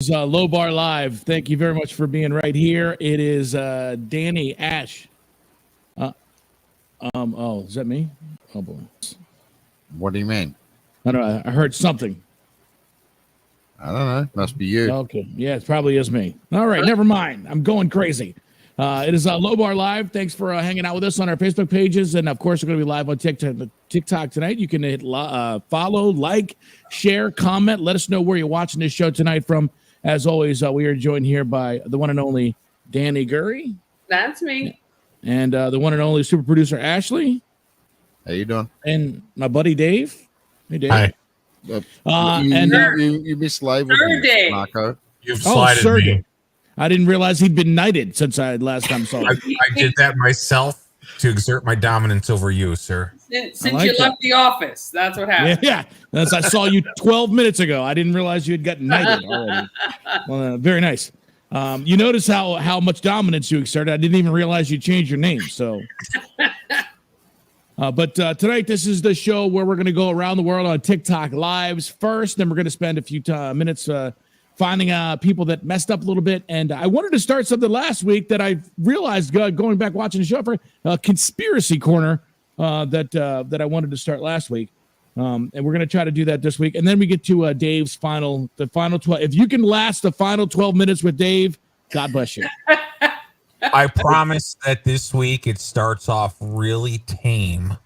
Low Bar Live. Thank you very much for being right here. It is Danny Ash. Oh, is that me? Oh boy. What do you mean? I don't know. I heard something. I don't know. Must be you. Okay. Yeah, it probably is me. All right, never mind. I'm going crazy. It is Low Bar Live. Thanks for hanging out with us on our Facebook pages. And of course, we're going to be live on TikTok tonight. You can hit follow, like, share, comment. Let us know where you're watching this show tonight from. As always, we are joined here by the one and only Danny Gurry. That's me. And the one and only super producer, Ashley. How you doing? And my buddy, Dave. Hey, Dave. Hi. You mislabeled me, Marco. You've slided me. I didn't realize he'd been knighted since I last time saw him. I did that myself to exert my dominance over you, sir. Since you left the office, that's what happened. Yeah. As I saw you 12 minutes ago. I didn't realize you had gotten knighted already. Well, very nice. You notice how much dominance you exerted. I didn't even realize you changed your name. So, but tonight, this is the show where we're going to go around the world on TikTok lives first. Then we're going to spend a few minutes finding people that messed up a little bit. And I wanted to start something last week that I realized going back watching the show for a conspiracy corner that I wanted to start last week. And we're going to try to do that this week. And then we get to Dave's final 12. If you can last the final 12 minutes with Dave, God bless you. I promise that this week it starts off really tame.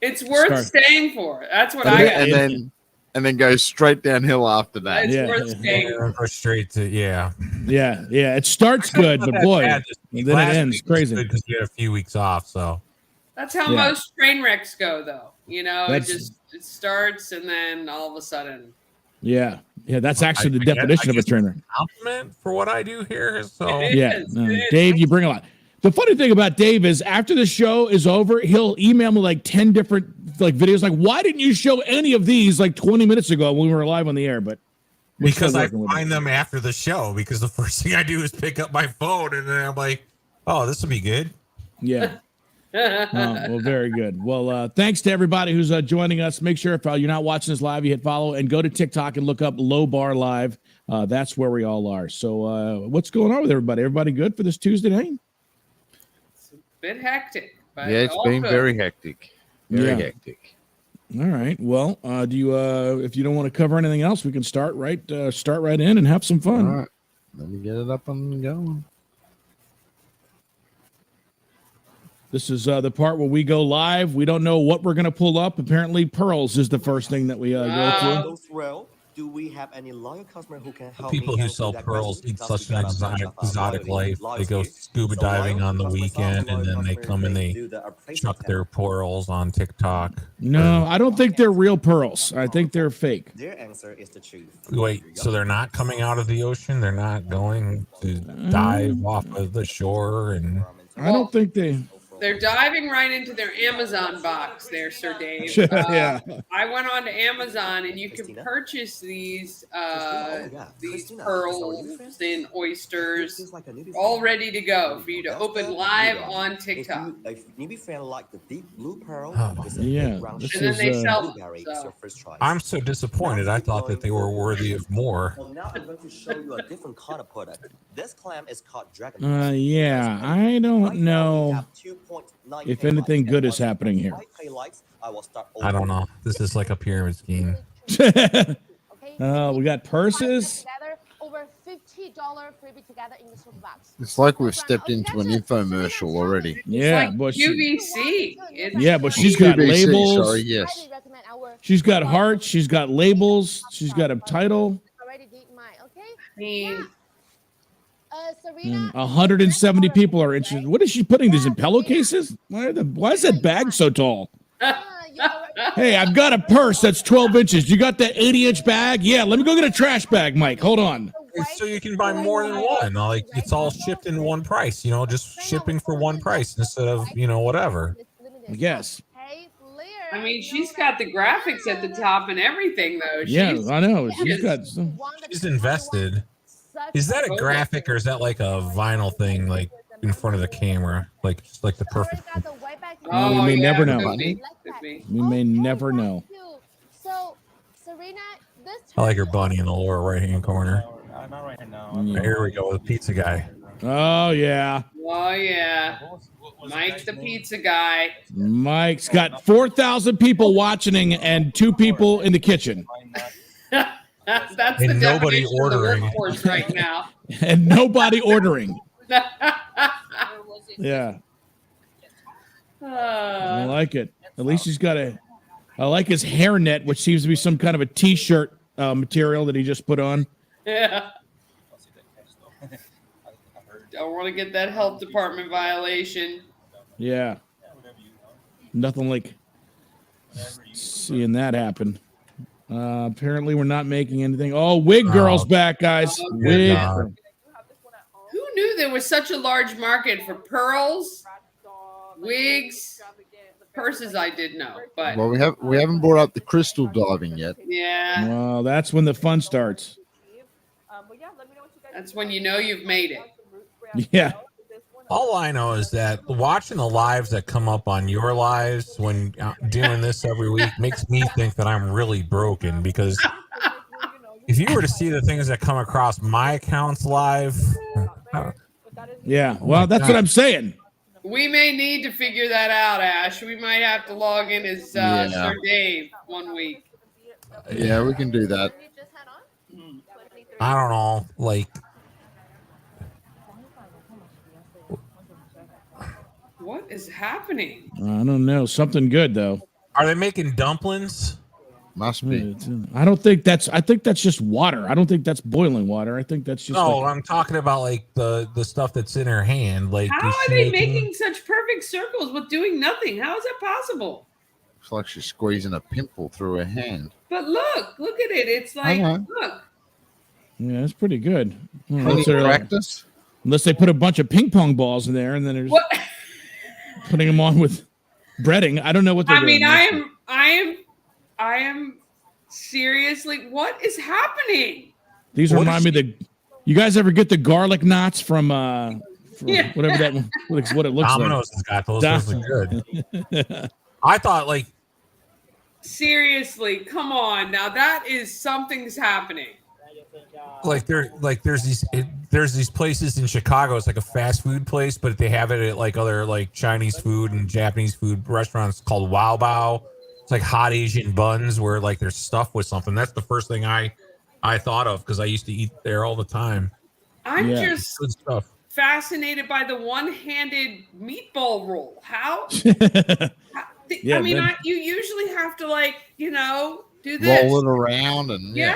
It's worth staying for. That's what I got. And then go straight downhill after that. It's worth staying for. Go straight to Yeah. It starts good, but boy, then it ends crazy because we had a few weeks off. So that's how most train wrecks go, though. You know, it starts and then all of a sudden. Yeah. That's actually the definition of a train wreck. Compliment for what I do here. So Dave, you bring a lot. The funny thing about Dave is after the show is over, he'll email me like 10 different videos. Like, why didn't you show any of these like 20 minutes ago when we were live on the air? But because I find them after the show, because the first thing I do is pick up my phone and then I'm like, oh, this will be good. Yeah. Well, very good. Well, thanks to everybody who's joining us. Make sure if you're not watching this live, you hit follow and go to TikTok and look up Low Bar Live. That's where we all are. So what's going on with everybody? Everybody good for this Tuesday night? Bit hectic, but it's been very hectic. Very hectic. All right. Well, do you if you don't want to cover anything else, we can start right in and have some fun. All right. Let me get it up and going. This is the part where we go live. We don't know what we're going to pull up. Apparently, pearls is the first thing that we go to. Do we have any loyal customer who can help people who sell pearls lead such an exotic life. They go scuba diving on the weekend and then they come and they chuck their pearls on TikTok. No, I don't think they're real pearls. I think they're fake. Their answer is the truth. Wait, so they're not coming out of the ocean? They're not going to dive off of the shore? And I don't think they're diving right into their Amazon box there, Sir Dave. I went on to Amazon and you can purchase these pearls and oysters all ready to go for you to open live on TikTok. A newbie fan like the deep blue pearl. And then they sell them. I'm so disappointed. I thought that they were worthy of more. Well, now I'm going to show you a different kind of product. This clam is called dragon. I don't know if anything good is happening here. I don't know. This is like a pyramid scheme. We got purses. Over $50 freebie together in the super box. It's like we've stepped into an infomercial already. Yeah, like but QVC. But she's got QVC, labels. Sorry, yes. She's got hearts. She's got labels. She's got a title. 170 people are interested. What is she putting these in pillowcases? Why is that bag so tall? Hey, I've got a purse that's 12 inches. You got that 80-inch bag? Yeah, let me go get a trash bag, Mike. Hold on. So you can buy more than one. Like it's all shipped in one price. Just shipping for one price instead of whatever. Yes. I mean, she's got the graphics at the top and everything, though. I know. She's invested. Is that a graphic or is that like a vinyl thing, like in front of the camera, like the perfect? We may never know. We may never know. So, Serena, I like her bunny in the lower right-hand corner. Not right now. Here we go, the pizza guy. Oh yeah, Oh yeah, Mike the pizza guy. Mike's got 4,000 people watching and 2 people in the kitchen, That's the And nobody definition ordering. of the workforce right now. and nobody ordering. Yeah, I like it. At least he's got a. I like his hairnet, which seems to be some kind of a T-shirt material that he just put on. Yeah. Don't want to get that health department violation. Yeah, nothing like seeing that happen. Apparently, we're not making anything. Oh, Wig Girl's back, guys. Oh, Wig. God. Who knew there was such a large market for pearls, wigs, purses? I did know, but Well, we haven't brought up the crystal diving yet. yeah, Well, that's when the fun starts. that's when you know you've made it. Yeah. All I know is that watching the lives that come up on your lives when doing this every week makes me think that I'm really broken, because if you were to see the things that come across my accounts live, Yeah. Well, that's what I'm saying. We may need to figure that out, Ash. We might have to log in as Sir Dave one week. Yeah, we can do that. I don't know, like, What is happening? I don't know. Something good though. are they making dumplings? Must be. I don't think that's. I think that's just water. I don't think that's boiling water. I think that's just. No, like, I'm talking about like the stuff that's in her hand. Like, How is are she they making such perfect circles with doing nothing? How is that possible? It's like she's squeezing a pimple through her hand. But look at it. It's like, know. look. yeah, that's pretty good. Any practice? Unless they put a bunch of ping pong balls in there and then they're What? putting them on with breading. I don't know what they're I doing. mean, I am seriously. What is happening? These What remind me is of the. You guys ever get the garlic knots from Yeah. whatever that what it looks Domino's has got those. Those are good. like? I thought like Seriously, come on. Now that is something's happening. there's these places in Chicago. It's like a fast food place, but they have it at like other like Chinese food and Japanese food restaurants called Wow Bao. It's like hot Asian buns where like they're stuffed with something. That's the first thing I thought of because I used to eat there all the time. I'm Yeah. just Good stuff. fascinated by the one-handed meatball roll. How? Yeah, I mean, then- you usually have to do this. Roll it around and Yeah.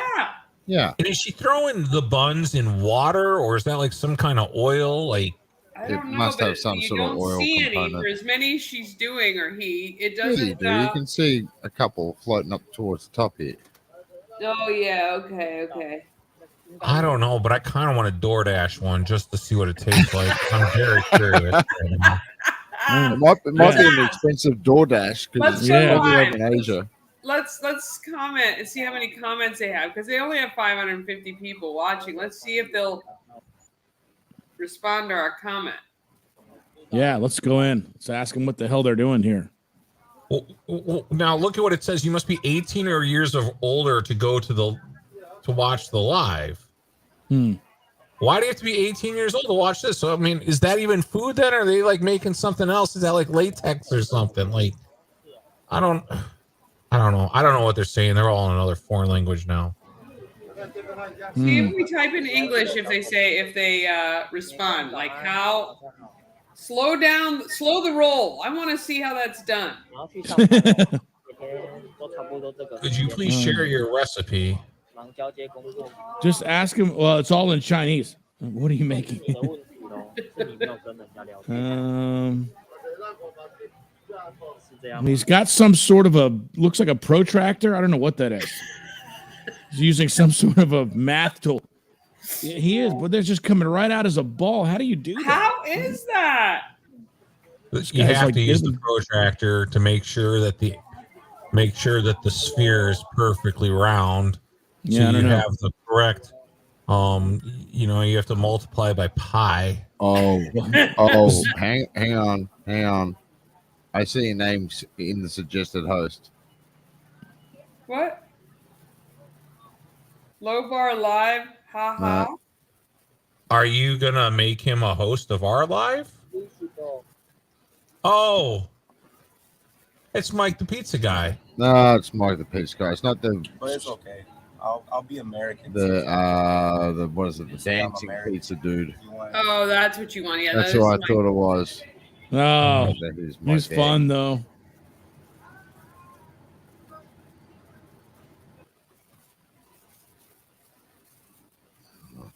yeah. And is she throwing the buns in water, or is that like some kind of oil? Like, I It don't know, must have but some you sort of don't oil see any component. for as many she's doing or he. It Yeah, you doesn't. do. You can see a couple floating up towards the top here. Oh yeah. Okay. I don't know, but I kind of want a DoorDash one just to see what it tastes like. I'm very curious. Right now. It might be an expensive DoorDash Let's because go it's only live. over in Asia. Let's comment and see how many comments they have because they only have 550 people watching. Let's see if they'll respond to our comment. Yeah, let's go in. Let's ask them what the hell they're doing here. Well, now look at what it says. You must be 18 or years of older to go to watch the live. Why do you have to be 18 years old to watch this? So I mean, is that even food then? Or are they like making something else? Is that like latex or something? Like, I don't know. I don't know what they're saying. They're all in another foreign language now. See if we type in English if they respond. Like how slow the roll. I want to see how that's done. Could you please share your recipe? Just ask him. Well, it's all in Chinese. What are you making? He's got some sort of looks like a protractor. I don't know what that is. He's using some sort of a math tool. Yeah, he is, but they're just coming right out as a ball. How do you do that? How is that? You have to use the protractor to make sure that the sphere is perfectly round. So Yeah, I don't you know. have the correct. You have to multiply by pi. Oh, hang on. I see your name in the suggested host. What? Low bar live. Ha. Are you gonna make him a host of our live? Oh, it's Mike the pizza guy. No, it's Mark the Pizza guy. It's not the. But it's okay. I'll be American. The what is it? The Say I'm dancing American. pizza dude. Oh, that's what you want. Yeah, That's that what I is my- thought it was. Oh, That is my he's dad. fun though.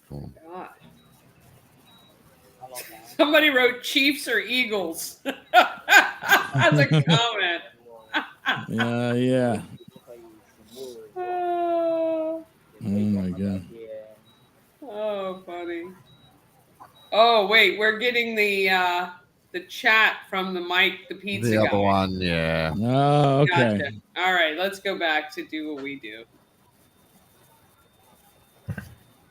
Cool. God. Somebody wrote Chiefs or Eagles. That's a comment. Yeah. Oh, Oh my god. oh, funny. Oh, wait, we're getting the chat from the Mike the pizza The guy. other one, yeah. Oh, okay. Gotcha. All right, let's go back to do what we do.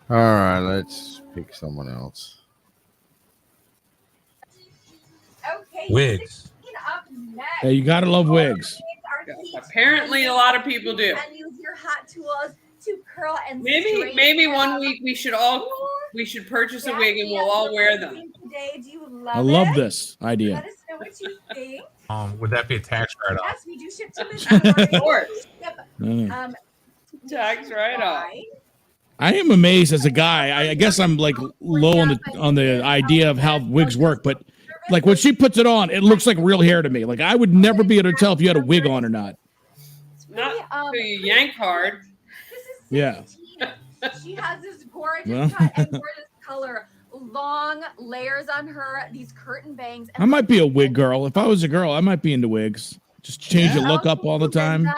All right, let's pick someone else. Okay. Wigs. Up next. Hey, you gotta love wigs. Apparently, a lot of people do. And use your hot tools to curl and Maybe one week we should purchase a wig and we'll all wear them. Today. Do you love I love it? this idea. Let us know what you think. Would that be a tax write-off? Yes, we do ship to Missouri. Of course. Yep. Tax write-off. I am amazed as a guy. I guess I'm like low on the idea of how wigs work, but like when she puts it on, it looks like real hair to me. Like I would never be able to tell if you had a wig on or not. Not so you yank hard. This is Yeah. 16. She has this gorgeous Well. cut and gorgeous color. Long layers on her. These curtain bangs. I might be a wig girl. If I was a girl, I might be into wigs. Just change your look up all the time.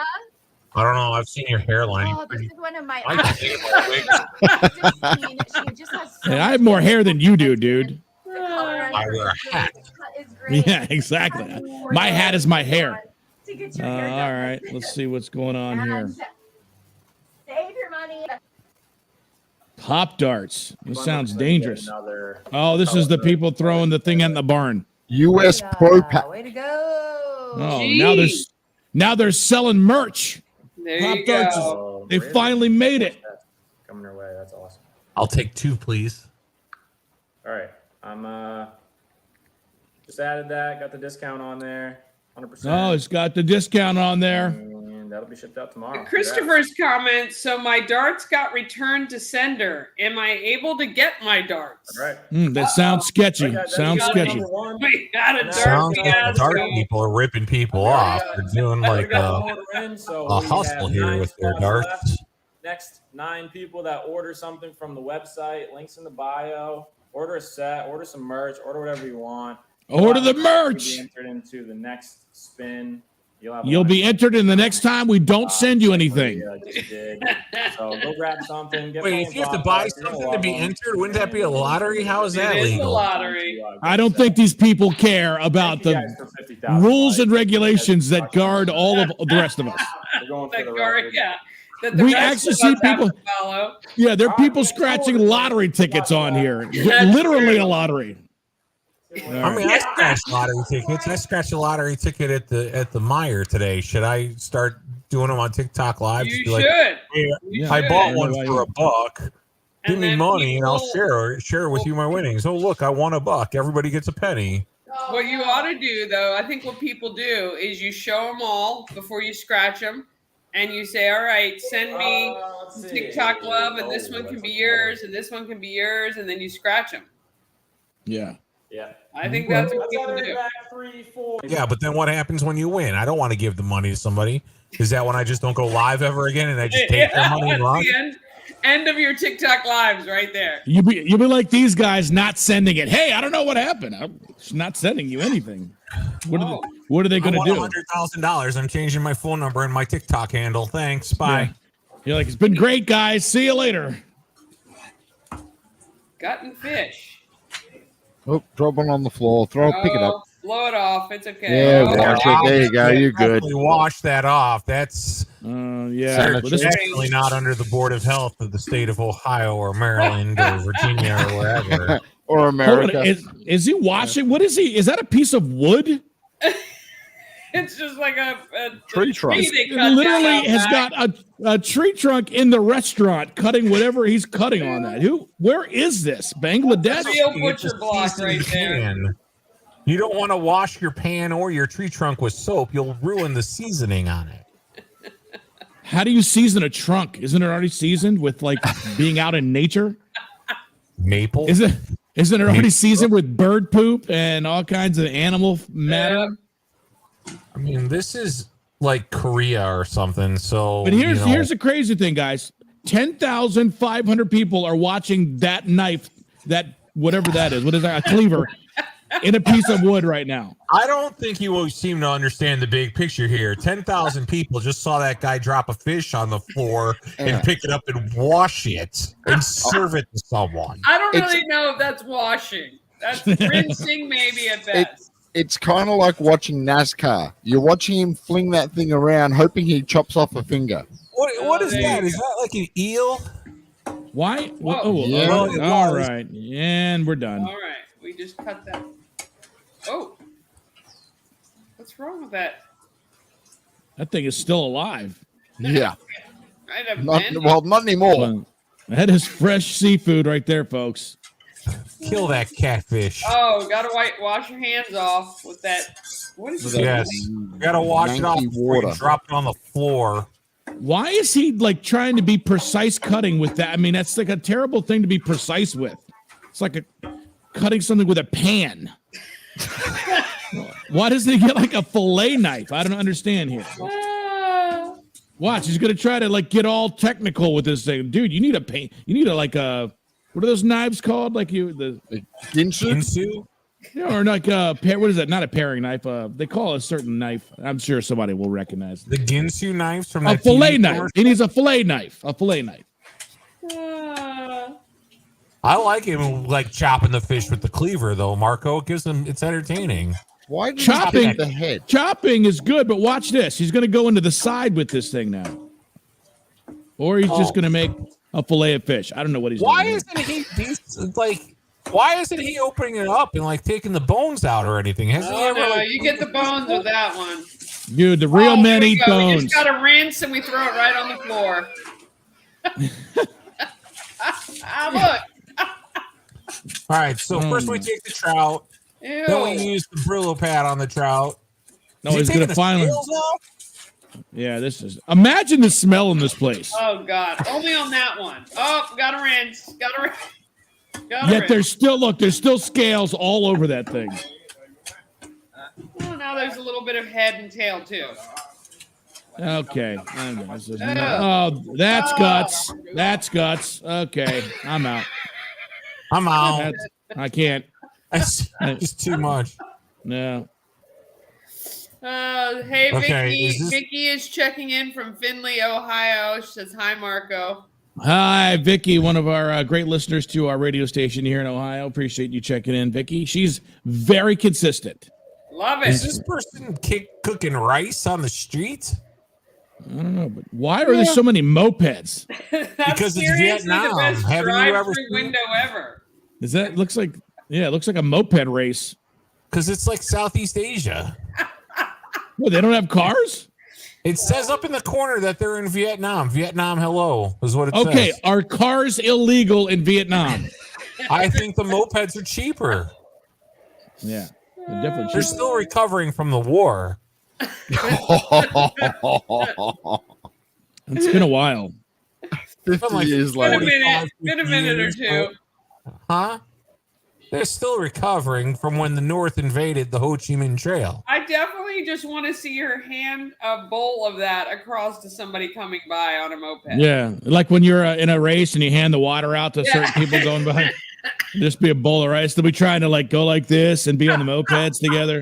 I don't know. I've seen your hairline. Oh, this is one of my. I can see my wig. 16. She just has so Hey, I have more hair than you do, dude. The color on I her wear a is great. hat. The cut is great. Yeah, exactly. My hat is my hair. To get your All hair done. right, let's see what's going on here. And save your money. Pop darts. This sounds dangerous. Oh, this is the people throwing the thing in the barn. U.S. Pro Pack. Way to go. Oh, now they're selling merch. There Pop you darts. go. They finally made it. Coming our way. That's awesome. I'll take 2, please. All right. I'm just added that. Got the discount on there. 100%. Oh, it's got the discount on there. And that'll be shipped out tomorrow. Christopher's comment. So my darts got returned to sender. Am I able to get my darts? All right. That sounds sketchy. That's Sounds gotta be sketchy. number one. We got a dart Sounds like the fiasco. dart people are ripping people off. They're doing like We got a an order in, so a we hustle have here 9 with their spots darts. left. Next 9 people that order something from the website, links in the bio. Order a set, order some merch, order whatever you want. Order the You'll merch. be entered into the next spin. You'll be entered in the next time we don't send you anything. Just did. So go grab something. Get Wait, playing if you have to Pop buy Tarts, you're gonna something to be love them. entered, wouldn't that be a lottery? How is that It is a legal? lottery. I don't think these people care about Thank you the guys for 50,000 rules and likes. regulations that guard all of the rest of us. We're going for That the guard, record. yeah. That the We rest actually of see us have people- to follow. Yeah, there are people scratching lottery tickets on here. That's Literally true. a lottery. I mean, I scratched lottery tickets. I scratched a lottery ticket at the Meijer today. Should I start doing them on TikTok Live? Just You be like, should. "Hey, You I should. bought one for $1. Give And me then money and I'll people- share with you my winnings. Oh, look, I won $1. Everybody gets a penny. What you ought to do, though, I think what people do is you show them all before you scratch them, and you say, "All right, send me Let's see. TikTok love, and this Oh, one can that's be a yours, and this one can be yours," and then you scratch them. Yeah. Yeah. I think that's what Let's people enter do. back 3, 4. Yeah, but then what happens when you win? I don't want to give the money to somebody. Is that when I just don't go live ever again and I just take their money and That's run? the end of your TikTok lives right there. You'll be like these guys not sending it. Hey, I don't know what happened. I'm not sending you anything. What are they going to I do? won $100,000. I'm changing my phone number and my TikTok handle. Thanks. Bye. Yeah. You're like, it's been great, guys. See you later. Gutting fish. Oh, drop one on the floor. Pick it up. Blow it off. It's okay. Yeah, Oh, wash it. There you go. You're good. Definitely wash that off. That's Yeah. Well, this is- definitely not under the Board of Health of the state of Ohio or Maryland or Virginia or wherever. Or Hold on, America. is he washing? What is he? Is that a piece of wood? It's just like a Tree trunk. they It cut down literally out has back. got a tree trunk in the restaurant cutting whatever he's cutting on that. Where is this? Bangladesh? Real You get the butcher block seasoned right there. pan. You don't want to wash your pan or your tree trunk with soap. You'll ruin the seasoning on it. How do you season a trunk? Isn't it already seasoned with like being out in nature? Maple. Isn't it already seasoned with bird poop and all kinds of animal matter? I mean, this is like Korea or something. So, But here's the crazy thing, guys. 10,500 people are watching that knife, that whatever that is. What is that? A cleaver in a piece of wood right now. I don't think you will seem to understand the big picture here. 10,000 people just saw that guy drop a fish on the floor and pick it up and wash it and serve it to someone. I don't really know if that's washing. That's rinsing, maybe at best. It's kind of like watching NASCAR. You're watching him fling that thing around, hoping he chops off a finger. What is there that? you Is that like an eel? Why? Whoa. Oh, Yeah. all right. And we're done. All right, we just cut that. Oh, what's wrong with that? That thing is still alive. Yeah. Right up, Not man. not anymore. Well, that is fresh seafood right there, folks. Kill that catfish. Oh, gotta wash your hands off with that. What is With that? Yes. You gotta wash it off Manky before you water. drop it on the floor. Why is he like trying to be precise cutting with that? I mean, that's like a terrible thing to be precise with. It's like cutting something with a pan. Why doesn't he get like a fillet knife? I don't understand here. Ah. Watch, he's gonna try to like get all technical with this thing, dude. You need a paint. You need like a what are those knives called? Like the Ginsu? Ginsu? or like what is that? Not a paring knife. They call it a certain knife. I'm sure somebody will recognize The Ginsu knives from a that fillet TV knife. commercial? He needs a fillet knife. A fillet knife. Ah. I like him like chopping the fish with the cleaver though, Marco. It gives him it's entertaining. Why did Chopping. he take the head? Chopping is good, but watch this. He's gonna go into the side with this thing now, or he's just gonna make a fillet of fish. I don't know what he's Why doing. isn't why isn't he opening it up and like taking the bones out or anything? Has he Oh ever no, like, you get the bones with that one. Dude, the real Oh, men here we eat go. We bones. just gotta rinse and we throw it right on the floor. Look. all right, so first we take the trout, Ew. then we use the Brillo pad on the trout. No, Is he he's taking gonna the finally. scales off? Yeah, this is. Imagine the smell in this place. Oh God! Only on that one. Oh, gotta rinse. Gotta rinse. Gotta Yet rinse. there's still scales all over that thing. Oh, now there's a little bit of head and tail too. Okay. Oh, that's guts. That's guts. Okay, I'm out. I'm out. That's, I can't. It's too much. No. Hey, Okay, Vicky. is this- Vicky is checking in from Findlay, Ohio. She says, "Hi, Marco." Hi, Vicky, one of our great listeners to our radio station here in Ohio. Appreciate you checking in, Vicky. She's very consistent. Love Is it. this person cooking rice on the street? I don't know, but why are there so many mopeds? That's Because it's seriously Vietnam. the best Haven't you ever drive-through seen it? window ever. Is that looks like? Yeah, it looks like a moped race. Because it's like Southeast Asia. Well, they don't have cars. It says up in the corner that they're in Vietnam. Vietnam, hello, is what it Okay, says. are cars illegal in Vietnam? I think the mopeds are cheaper. Yeah, they're definitely They're cheap. still recovering from the war. It's been a while. 50 like years Been a later. minute. Been a minute or two. Huh? They're still recovering from when the North invaded the Ho Chi Minh Trail. I definitely just want to see her hand a bowl of that across to somebody coming by on a moped. Yeah, like when you're in a race and you hand the water out to certain people going by. Just be a bowl of rice. They'll be trying to like go like this and be on the mopeds together.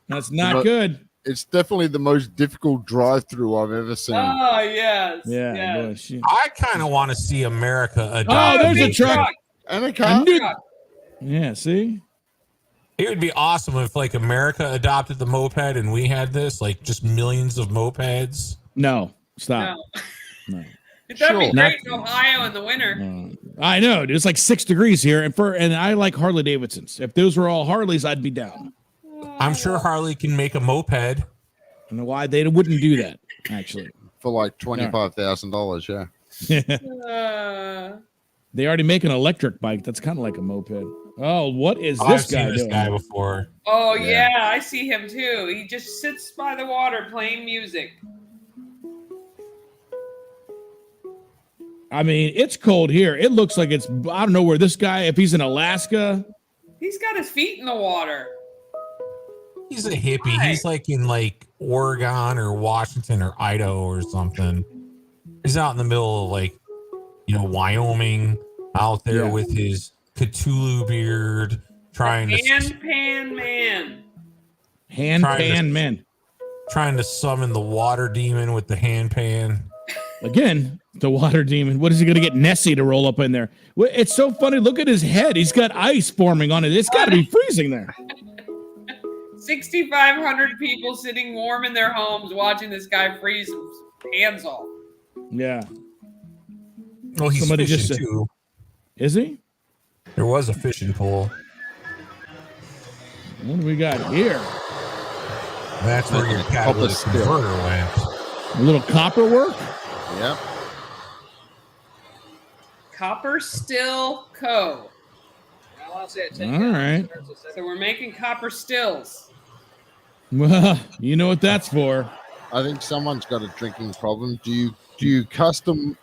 That's not But- good. It's definitely the most difficult drive-through I've ever seen. Oh yes. Yeah. Yes. Boy, she- I kind of want to see America Oh, adopt. there's a big truck. And a I car. knew- Yeah, see? It would be awesome if like America adopted the moped and we had this, like just millions of mopeds. No, stop. No. No. It would be Sure. great in Ohio in the winter. No. I know, dude. It's like 6 degrees here, and I like Harley Davidsons. If those were all Harleys, I'd be down. I'm sure Harley can make a moped. I don't know why they wouldn't do that, actually. For like $25,000, yeah. They already make an electric bike that's kind of like a moped. Oh, what is I've this seen guy this doing? guy before. Oh Yeah. yeah, I see him too. He just sits by the water playing music. I mean, it's cold here. It looks like it's, I don't know where this guy, if he's in Alaska. He's got his feet in the water. He's a hippie. Why? He's like in like Oregon or Washington or Idaho or something. He's out in the middle of like, Wyoming, out there Yeah. with his Cthulhu beard, trying to Handpan man. Handpan men. trying to summon the water demon with the handpan. Again, the water demon. What is he going to get Nessie to roll up in there? Well, it's so funny. Look at his head. He's got ice forming on it. It's got to be freezing there. 6,500 people sitting warm in their homes watching this guy freeze his hands off. Yeah. Well, he's Somebody fishing just said- too. Is he? There was a fishing pool. What do we got here? That's where your catalytic still. converter went. A little copper work? Yep. Copper Still Co. All right. So we're making copper stills. Well, you know what that's for. I think someone's got a drinking problem. Do you do custom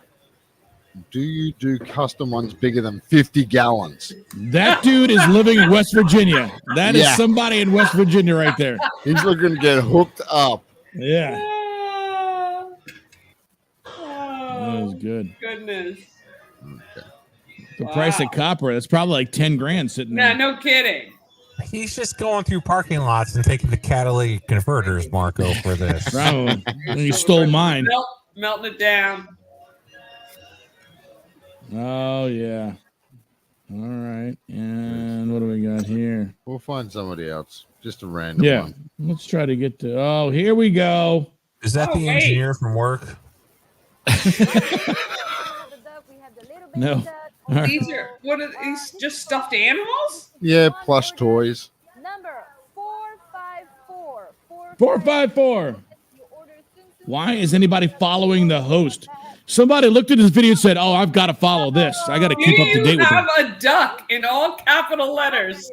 ones bigger than 50 gallons? That dude is living in West Virginia. That is Yeah. somebody in West Virginia right there. He's looking to get hooked up. Yeah. That Oh, was good. goodness. The price of copper, that's probably like 10 grand sitting Nah, there. no kidding. He's just going through parking lots and taking the catalytic converters, Marco, for this. Probably. You stole mine. Melting it down. Oh, yeah. All right. And what do we got here? We'll find somebody else. Just a random Yeah. one. Let's try to get to. Oh, here we go. Is that Oh, the wait. engineer from work? No. All right. These are what are these? Just stuffed animals? Yeah, plush toys. Number 454. 454. Why is anybody following the host? Somebody looked at this video and said, "Oh, I've got to follow this. I got to keep up to date You with have it." a duck in all capital letters.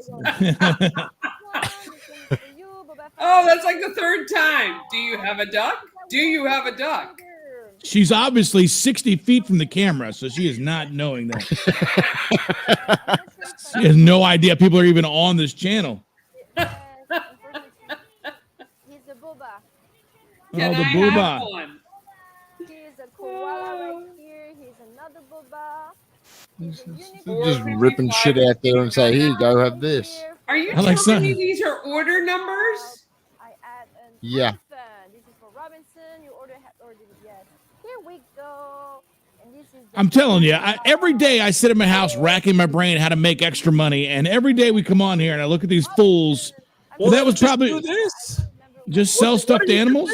Oh, that's like the third time. Do you have a duck? Do you have a duck? She's obviously 60 feet from the camera, so she is not knowing that. She has no idea people are even on this channel. He's a booba. Can Oh, the I have booba. one? He's a koala right here. He's another booba. Just ripping shit out there and say, "Here you go, have this." Are you I like telling me some- these are order numbers? I add an Yeah. elephant. This is for Robinson. You ordered it yet. Here we go. And this is the I'm telling you, every day I sit in my house racking my brain how to make extra money, and every day we come on here and I look at these fools. Well, that was just probably do this. just sell stuffed animals.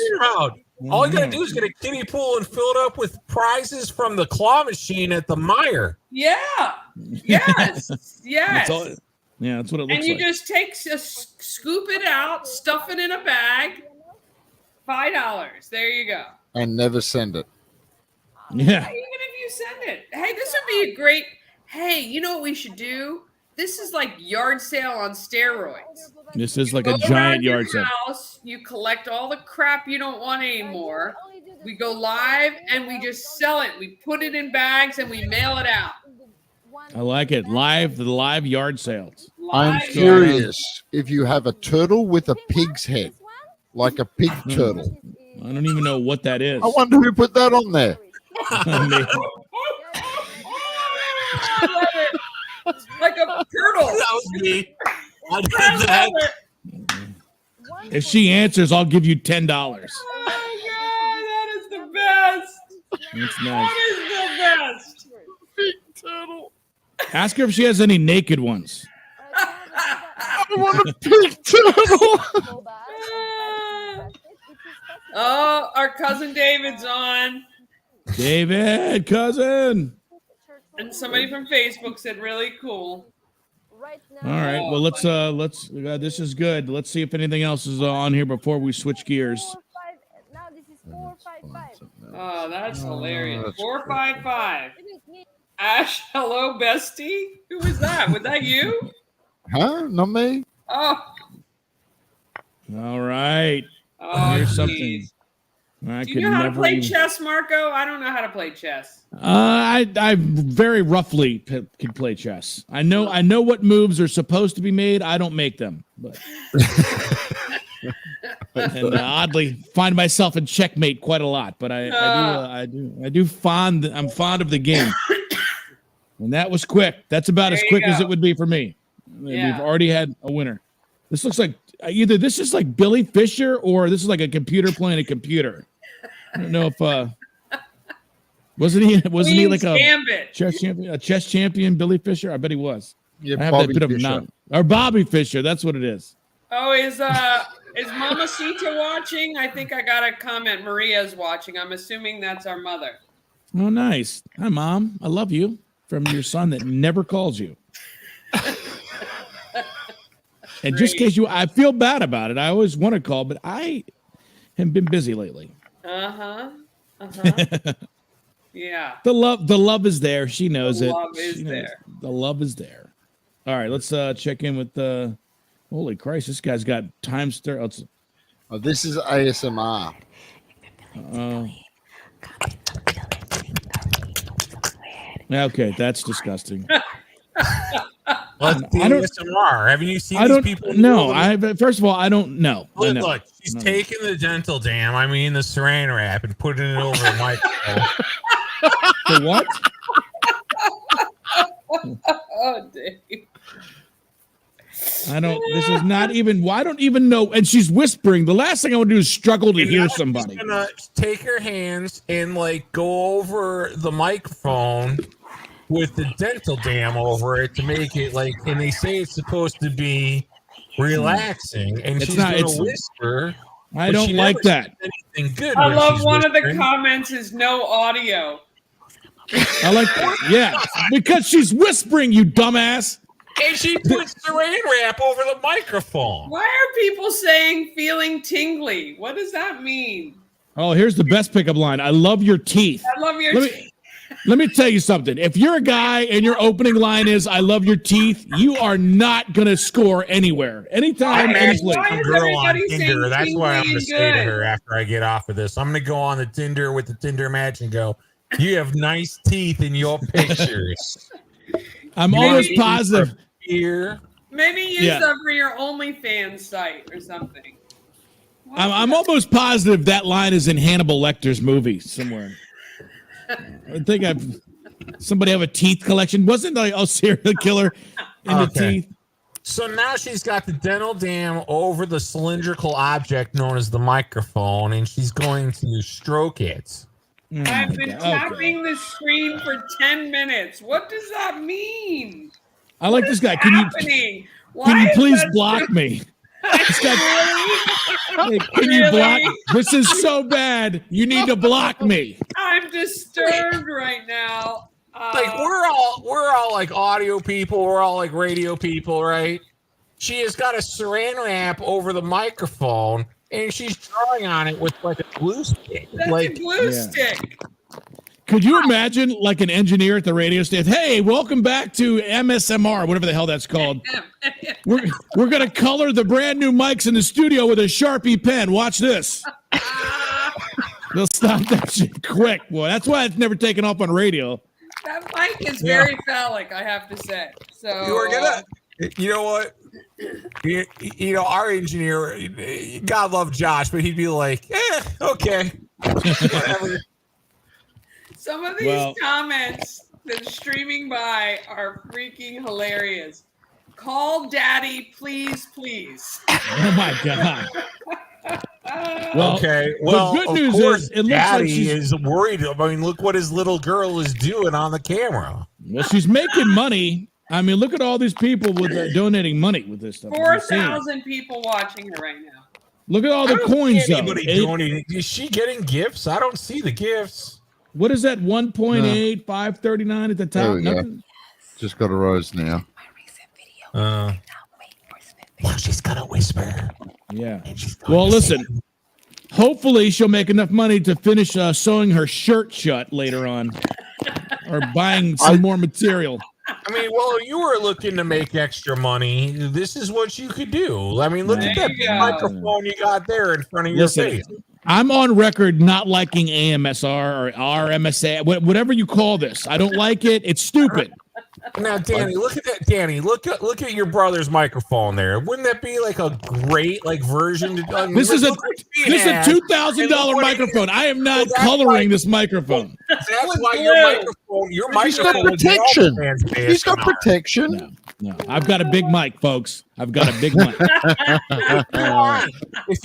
All you gotta do is get a kiddie pool and fill it up with prizes from the claw machine at the Meijer. Yeah. Yes. Yes. That's all, yeah, that's what it looks And you like. just scoop it out, stuff it in a bag. $5. There you go. And never send it. Yeah. Even if you send it. Hey, this would be a great. Hey, you know what we should do? This is like yard sale on steroids. This is like Go a around giant your yard sale. house, you collect all the crap you don't want anymore. We go live and we just sell it. We put it in bags and we mail it out. I like it. The live yard sales. I'm Live. curious if you have a turtle with a pig's head, like a pig turtle. I don't even know what that is. I wonder who put that on there. Like a turtle. That was me. I I did love that. it. If she answers, I'll give you $10. Oh my god, that is the best. That's nice. That is the best. Ask her if she has any naked ones. I want a pig turtle. Oh, our cousin David's on. David, cousin. And somebody from Facebook said really cool. All right. Well, let's. This is good. Let's see if anything else is on here before we switch gears. 455. Oh, that's hilarious. that's 455. Maybe it's me. Ash, hello, bestie. Who was that? Was that you? Huh? Not me? Oh, All right. oh, Here's something. geez. I Do could you know how to never play even. chess, Marco? I don't know how to play chess. I very roughly can play chess. I know what moves are supposed to be made. I don't make them, but and oddly find myself in checkmate quite a lot. But I'm fond of the game, and that was quick. That's about as There you quick as go. it would be for me. Yeah. We've already had a winner. This looks like either this is like Billy Fisher or this is like a computer playing a computer. I don't know if wasn't he like Queen's a Gambit. chess champion, Billy Fisher? I bet he was. Yeah, I have Bobby that bit Fischer. of or Bobby Fisher. That's what it is. Oh, is Mamacita watching? I think I got a comment. Maria's watching. I'm assuming that's our mother. Oh, nice. Hi, Mom. I love you. From your son that never calls you. And just in case I feel bad about it. I always want to call, but I have been busy lately. Yeah. The love is there. She knows it. The love is She knows there. The love is there. All right, let's check in with the. Holy Christ, this guy's got time stir. Oh, this is ASMR. Okay, that's disgusting. Let's do I don't- ASMR. Haven't you seen I these don't people? know. First of all, I don't know. I know. Look, she's taking the dental dam, the saran wrap, and putting it over the microphone. The what? Oh, Dave. This is not even, I don't even know. And she's whispering. The last thing I want to do is struggle to hear somebody. She's gonna take her hands and go over the microphone with the dental dam over it to make it and they say it's supposed to be relaxing, and she's gonna whisper. I don't like that. Anything good? I when love she's one of the whispering. comments is no audio. I like that. Yeah, because she's whispering, you dumbass. And she puts saran wrap over the microphone. Why are people saying feeling tingly? What does that mean? Oh, here's the best pickup line. I love your teeth. I love your Let me tell you something. If you're a guy and your opening line is "I love your teeth," you are not gonna score anywhere, anytime, any place. Why A is girl on everybody saying Tinder. That's what I'm tingly gonna and say to good? her after I get off of this. I'm gonna go on the Tinder with the Tinder match and go, "You have nice teeth in your pictures." I'm almost positive. Here. Maybe use them for your OnlyFans site or something. I'm almost positive that line is in Hannibal Lecter's movie somewhere. I think somebody have a teeth collection. Wasn't like a serial killer in the teeth? So now she's got the dental dam over the cylindrical object known as the microphone, and she's going to stroke it. I've been tapping the screen for 10 minutes. What does that mean? I like this guy. Can you please block me? This guy, hey, can you block? This is so bad. You need to block me. I'm disturbed right now. We're all like audio people. We're all like radio people, right? She has got a saran wrap over the microphone, and she's drawing on it with like a glue stick. That's a glue stick. Could you imagine like an engineer at the radio station? Hey, welcome back to MSMR, whatever the hell that's called. We're gonna color the brand new mics in the studio with a Sharpie pen. Watch this. They'll stop that shit quick. Boy, that's why it's never taken off on radio. That mic is very phallic, I have to say. So You were gonna, you know what? You know, our engineer, God love Josh, but he'd be like, okay. Whatever. Some of these comments that are streaming by are freaking hilarious. Call daddy, please, please. Oh my god. Well, okay. Well, the good news is, it looks Daddy like she's is worried. I mean, look what his little girl is doing on the camera. Well, she's making money. I mean, look at all these people with donating money with this stuff. 4,000 people watching her right now. Look at all the coins, though. Anybody donating? Is she getting gifts? I don't see the gifts. What is that? 1.8, 539 at the top. There we go. Nothing. Just got a rose now. Well, she's gonna whisper. Yeah. Well, listen. Hopefully, she'll make enough money to finish sewing her shirt shut later on, or buying some more material. I mean, well, you were looking to make extra money. This is what you could do. I mean, look at that big microphone you got there in front of your face. I'm on record not liking AMSR or RMSA, whatever you call this. I don't like it. It's stupid. Now, Danny, look at that. Danny, look at your brother's microphone there. Wouldn't that be like a great version? This is a $2,000 microphone. I am not coloring this microphone. That's why your microphone. He's got protection. He's got protection. No, I've got a big mic, folks. I've got a big mic.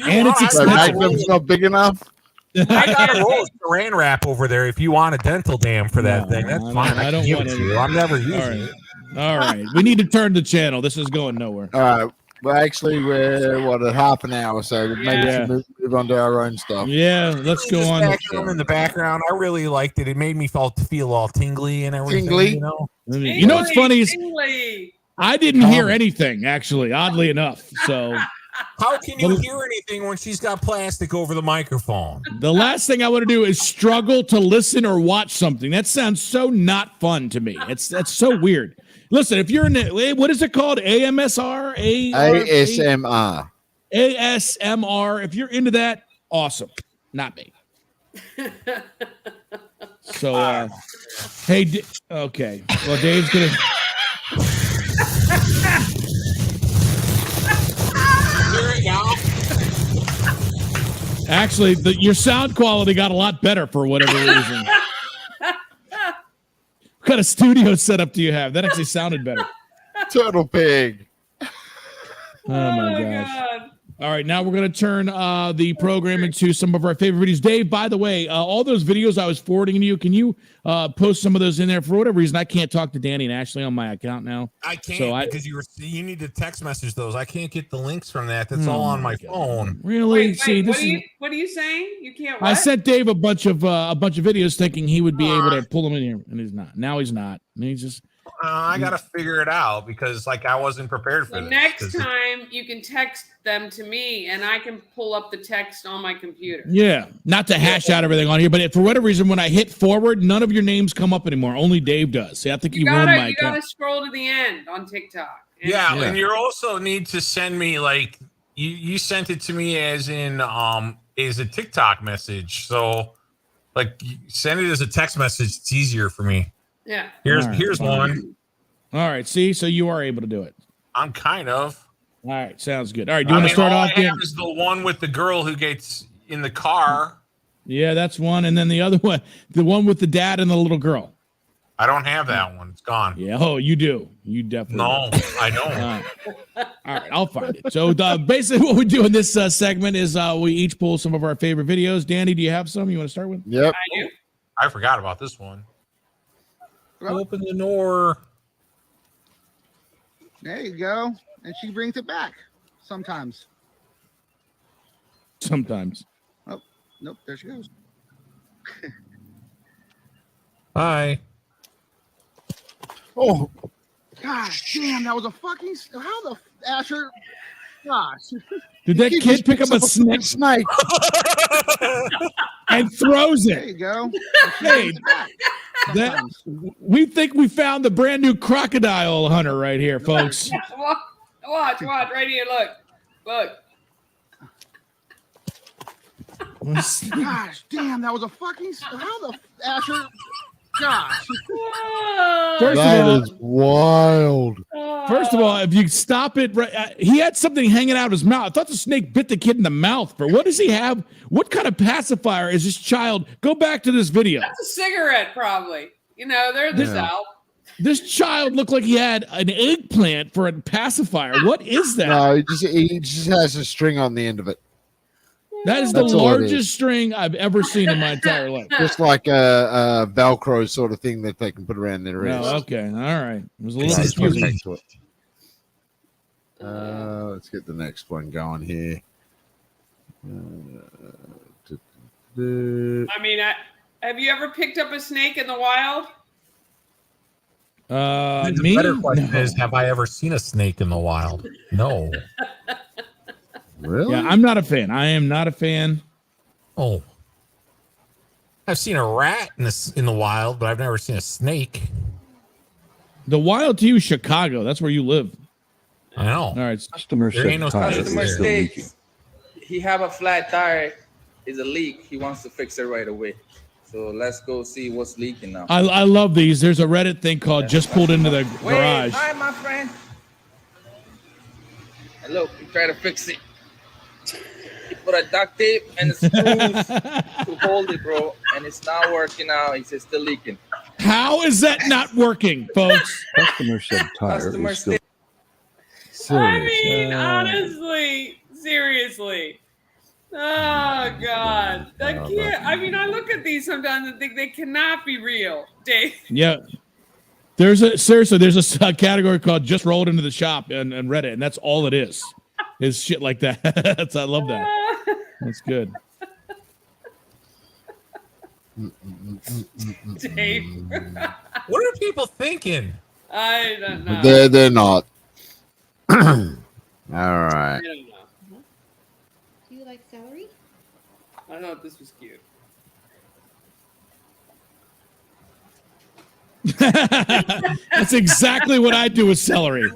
And it's expensive. Magnum's not big enough. I got a roll of saran wrap over there if you want a dental dam for that thing. That's fine. I don't want it. I'm never using it. All right. We need to turn the channel. This is going nowhere. All right. Well, actually, we're half an hour, so maybe we should move on to our own stuff. Yeah, let's go on. In the background, I really liked it. It made me feel all tingly and everything. Tingly? You know what's funny is I didn't hear anything, actually, oddly enough. So how can you hear anything when she's got plastic over the microphone? The last thing I want to do is struggle to listen or watch something. That sounds so not fun to me. That's so weird. Listen, if you're in the, what is it called? AMSR? ASMR. ASMR. If you're into that, awesome. Not me. So, hey, okay. Well, Dave's going to. Actually, your sound quality got a lot better for whatever reason. What kind of studio setup do you have? That actually sounded better. Turtle pig. Oh my gosh. All right, now we're going to turn the program into some of our favorite videos. Dave, by the way, all those videos I was forwarding to you, can you post some of those in there? For whatever reason, I can't talk to Danny and Ashley on my account now. I can't because you need to text message those. I can't get the links from that. That's all on my phone. Really? Wait, See, this what are you saying? You can't. What? I sent Dave a bunch of videos thinking he would be able to pull them in here, and he's not. Now he's not. And he's just. I gotta figure it out because I wasn't prepared for this. Next time you can text them to me and I can pull up the text on my computer. Yeah, not to hash out everything on here, but for whatever reason, when I hit forward, none of your names come up anymore. Only Dave does. See, I think you ruined my account. You gotta scroll to the end on TikTok. Yeah, and you also need to send me you sent it to me as in as a TikTok message. So send it as a text message. It's easier for me. Yeah. Here's one. All right. See, so you are able to do it. I'm kind of. All right. Sounds good. All right. Do you want to start off? I have is the one with the girl who gets in the car. Yeah, that's one. And then the other one, the one with the dad and the little girl. I don't have that one. It's gone. Yeah. Oh, you do. You definitely. No, do. I don't. All right. I'll find it. So basically what we do in this segment is we each pull some of our favorite videos. Danny, do you have some you want to start with? Yep. I do. I forgot about this one. Open the door. There you go. And she brings it back sometimes. Sometimes. Oh, nope. There she goes. Hi. Oh, gosh, damn. That was a fucking. How the Asher? Gosh. Did that kid pick up a snake and throws it? There you go. Hey, we think we found the brand new crocodile hunter right here, folks. Watch, right here. Look. Gosh, damn, that was a fucking. How the Asher? Gosh. That is wild. First of all, if you stop it, he had something hanging out of his mouth. I thought the snake bit the kid in the mouth. But what does he have? What kind of pacifier is this child? Go back to this video. That's a cigarette, probably. They're the South. This child looked like he had an eggplant for a pacifier. What is that? No, he just has a string on the end of it. That is the largest string I've ever seen in my entire life. Just like a Velcro sort of thing that they can put around their wrist. Oh, okay. All right. It was a little confusing. Let's get the next one going here. I mean, have you ever picked up a snake in the wild? The better question is, have I ever seen a snake in the wild? No. Really? Yeah, I'm not a fan. I am not a fan. Oh, I've seen a rat in the wild, but I've never seen a snake. The wild to you, Chicago. That's where you live. I know. All right. Customer There ain't no said tire snakes is Customer still there. leaking. states he have a flat tire, is a leak. He wants to fix it right away. So let's go see what's leaking now. I love these. There's a Reddit thing called "Just Pulled into the Wait, Garage." hi, my friend. And look, he tried to fix it. He put a duct tape and the screws to hold it, bro, and it's not working out. He says still leaking. How is that not working, folks? Customer said tire Customer is still. I mean, honestly, seriously. Oh God, that can't. I mean, I look at these sometimes and think they cannot be real, Dave. Yeah. There's a category called "Just Rolled into the Shop" and Reddit, and that's all it is shit like that. I love that. That's good. Dave. What are people thinking? I don't know. They're not. All right. I don't know. Do you like celery? I thought this was cute. That's exactly what I do with celery.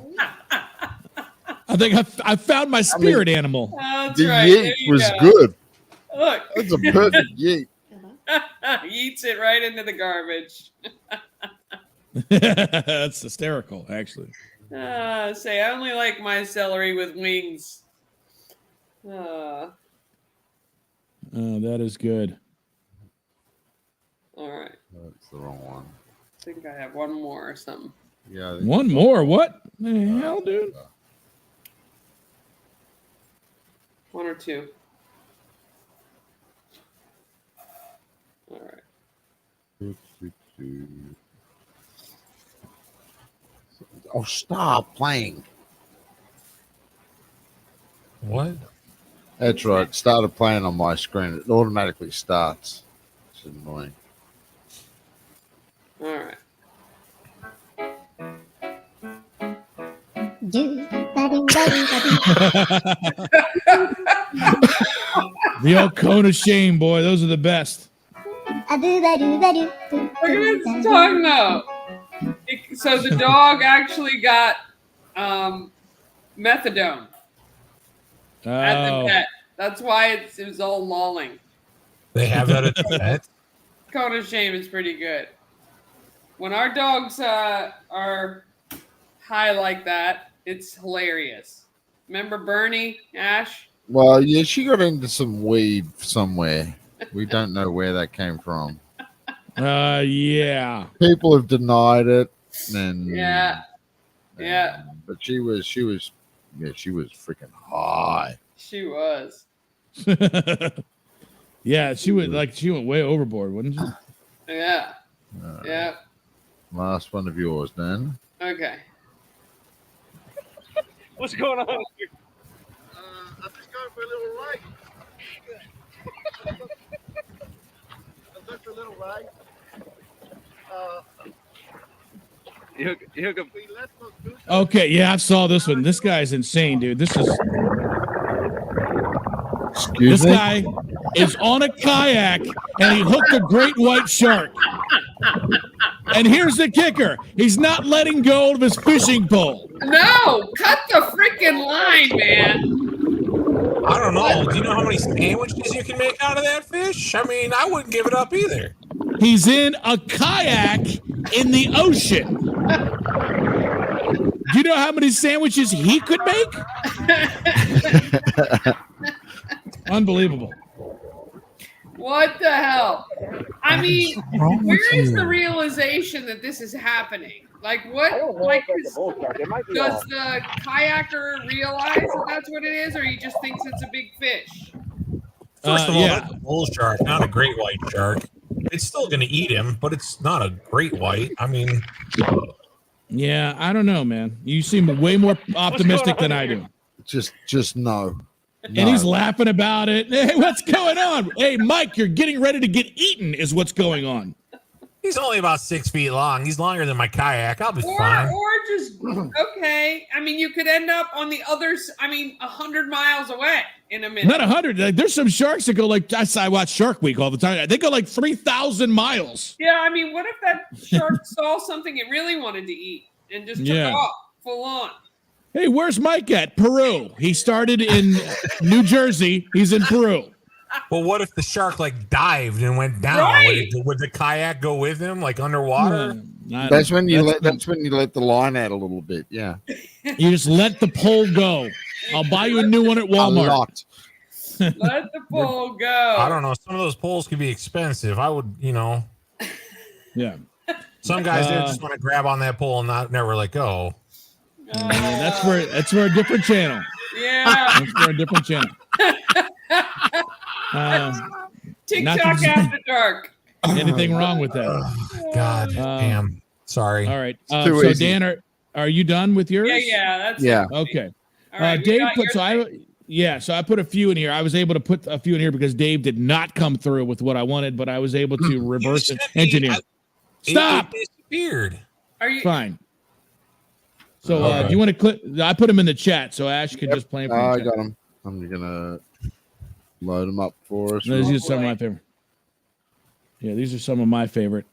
I think I found my spirit animal. That's The right. There yeet you was go. good. Look. That's a perfect yeet. He eats it right into the garbage. That's hysterical, actually. Say, I only like my celery with wings. Oh, that is good. All right. That's the wrong one. I think I have one more or something. Yeah. One more? What the hell, dude? One or two. All right. Oh, stop playing. What? That's right. Started playing on my screen. It automatically starts. It's annoying. All right. The old cone of shame, boy. Those are the best. Look at this talking about. So the dog actually got methadone at the vet. That's why it was all lolling. They have that at the vet? Cone of shame is pretty good. When our dogs are high like that, it's hilarious. Remember Bernie, Ash? Well, yeah, she got into some weed somewhere. We don't know where that came from. Yeah. People have denied it, and Yeah. But she was freaking high. She was. Yeah, she went way overboard, wouldn't she? Yeah. Yeah. Last one of yours, then. Okay. What's going on here? I'm just going for a little ride. I'm going for a little ride. Okay, yeah, I saw this one. This guy's insane, dude. This guy is on a kayak and he hooked a great white shark. And here's the kicker. He's not letting go of his fishing pole. No, cut the freaking line, man. I don't know. Do you know how many sandwiches you can make out of that fish? I mean, I wouldn't give it up either. He's in a kayak in the ocean. Do you know how many sandwiches he could make? Unbelievable. What the hell? I mean, where is the realization that this is happening? Like, what? Like, does the kayaker realize that that's what it is, or he just thinks it's a big fish? First of all, that's a bull shark, not a great white shark. It's still going to eat him, but it's not a great white. I mean, yeah, I don't know, man. You seem way more optimistic than I do. Just no. And he's laughing about it. Hey, what's going on? Hey, Mike, you're getting ready to get eaten is what's going on. He's only about 6 feet long. He's longer than my kayak. I'll be fine. Or just okay. I mean, you could end up on the other. 100 miles away in a minute. Not 100. Like, there's some sharks that go like I watch Shark Week all the time. They go like 3,000 miles. Yeah, I mean, what if that shark saw something it really wanted to eat and just took off full on? Hey, where's Mike at? Peru. He started in New Jersey. He's in Peru. Well, what if the shark like dived and went down? Right. Would the kayak go with him, like underwater? That's when you let the line out a little bit. Yeah. You just let the pole go. I'll buy you a new one at Walmart. Let the pole go. I don't know. Some of those poles could be expensive. I would, Yeah. Some guys they just want to grab on that pole and never let go. That's for a different channel. Yeah. That's for a different channel. TikTok after dark. Anything wrong with that? God damn. Sorry. All right. So easy. Dan, are you done with yours? That's Okay. All right, Dave put so I put a few in here. I was able to put a few in here because Dave did not come through with what I wanted, but I was able to reverse engineer. Stop. It disappeared. Are you fine? So do you want to click? I put them in the chat, so Ash could just play them. I got them. I'm gonna load them up for us. These are some of my favorite. Yeah, these are some of my favorite.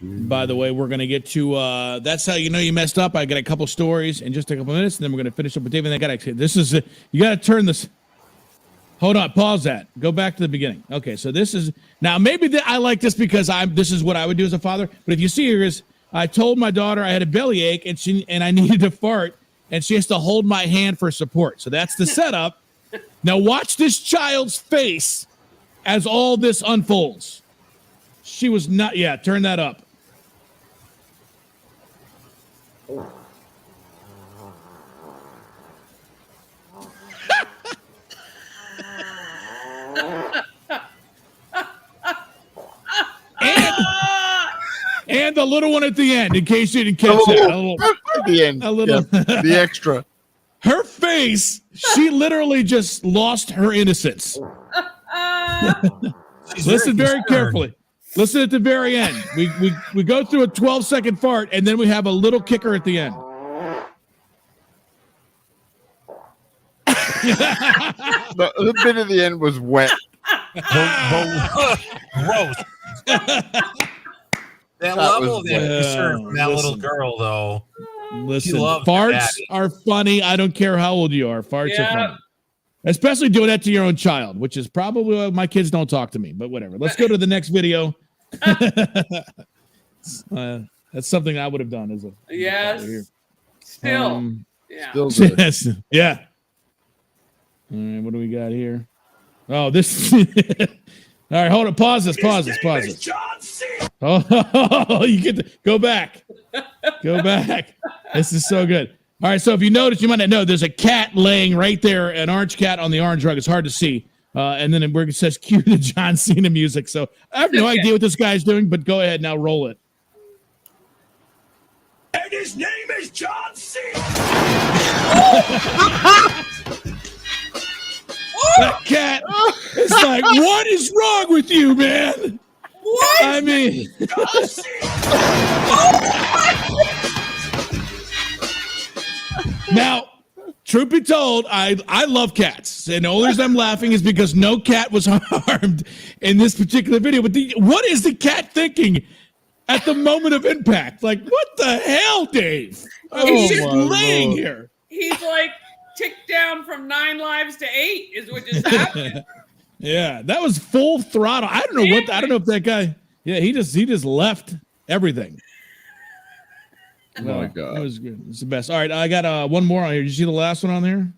By the way, we're going to get to that's how you know you messed up. I got a couple stories in just a couple minutes, and then we're going to finish up with Dave. And I got to this is you got to turn this. Hold on, pause that. Go back to the beginning. Okay, so this is now maybe I like this because this is what I would do as a father. But if you see here is I told my daughter I had a bellyache and I needed to fart, and she has to hold my hand for support. So that's the setup. Now watch this child's face as all this unfolds. She was not. Yeah, turn that up. And the little one at the end, in case you didn't catch that. At the end. The extra. Her face, she literally just lost her innocence. Listen very carefully. Listen at the very end. We go through a 12-second fart, and then we have a little kicker at the end. The bit at the end was wet. Gross. That level of concern from that little girl, though. Listen, farts are funny. I don't care how old you are. Farts are funny. Especially doing that to your own child, which is probably why my kids don't talk to me, but whatever. Let's go to the next video. That's something I would have done as a Still. Still good. Yeah. All right, what do we got here? Oh, this. All right, hold it. Pause this. Oh, you get to go back. Go back. This is so good. All right, so if you notice, you might not know, there's a cat laying right there, an orange cat on the orange rug. It's hard to see. And then it says cue the John Cena music. So I have no idea what this guy's doing, but go ahead now, roll it. And his name is John Cena. That cat is like, what is wrong with you, man? What? I mean, now, truth be told, I love cats. And the only reason I'm laughing is because no cat was harmed in this particular video. But what is the cat thinking at the moment of impact? Like, what the hell, Dave? He's just laying here. He's like ticked down from 9 lives to 8 is what just happened. Yeah, that was full throttle. I don't know I don't know if that guy. Yeah, he just left everything. Oh my God, that was good. It's the best. All right, I got one more on here. Did you see the last one on there?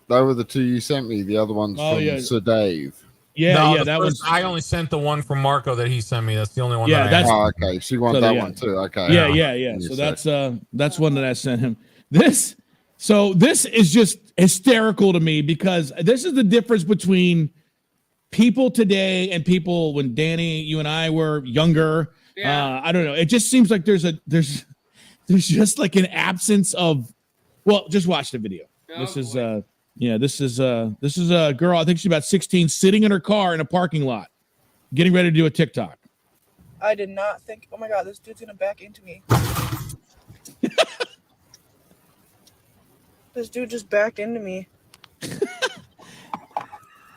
Those were the two you sent me. The other one's from Sir Dave. Yeah, that was. I only sent the one from Marco that he sent me. That's the only one. Yeah, that I that's. Okay, so you want that one too? Okay. Yeah. So that's one that I sent him. This is just hysterical to me because this is the difference between people today and people when Danny, you and I were younger. I don't know. It just seems like there's just like an absence of. Well, just watch the video. This is Yeah, this is a girl. I think she's about 16, sitting in her car in a parking lot, getting ready to do a TikTok. I did not think. Oh my god, this dude's gonna back into me. This dude just backed into me.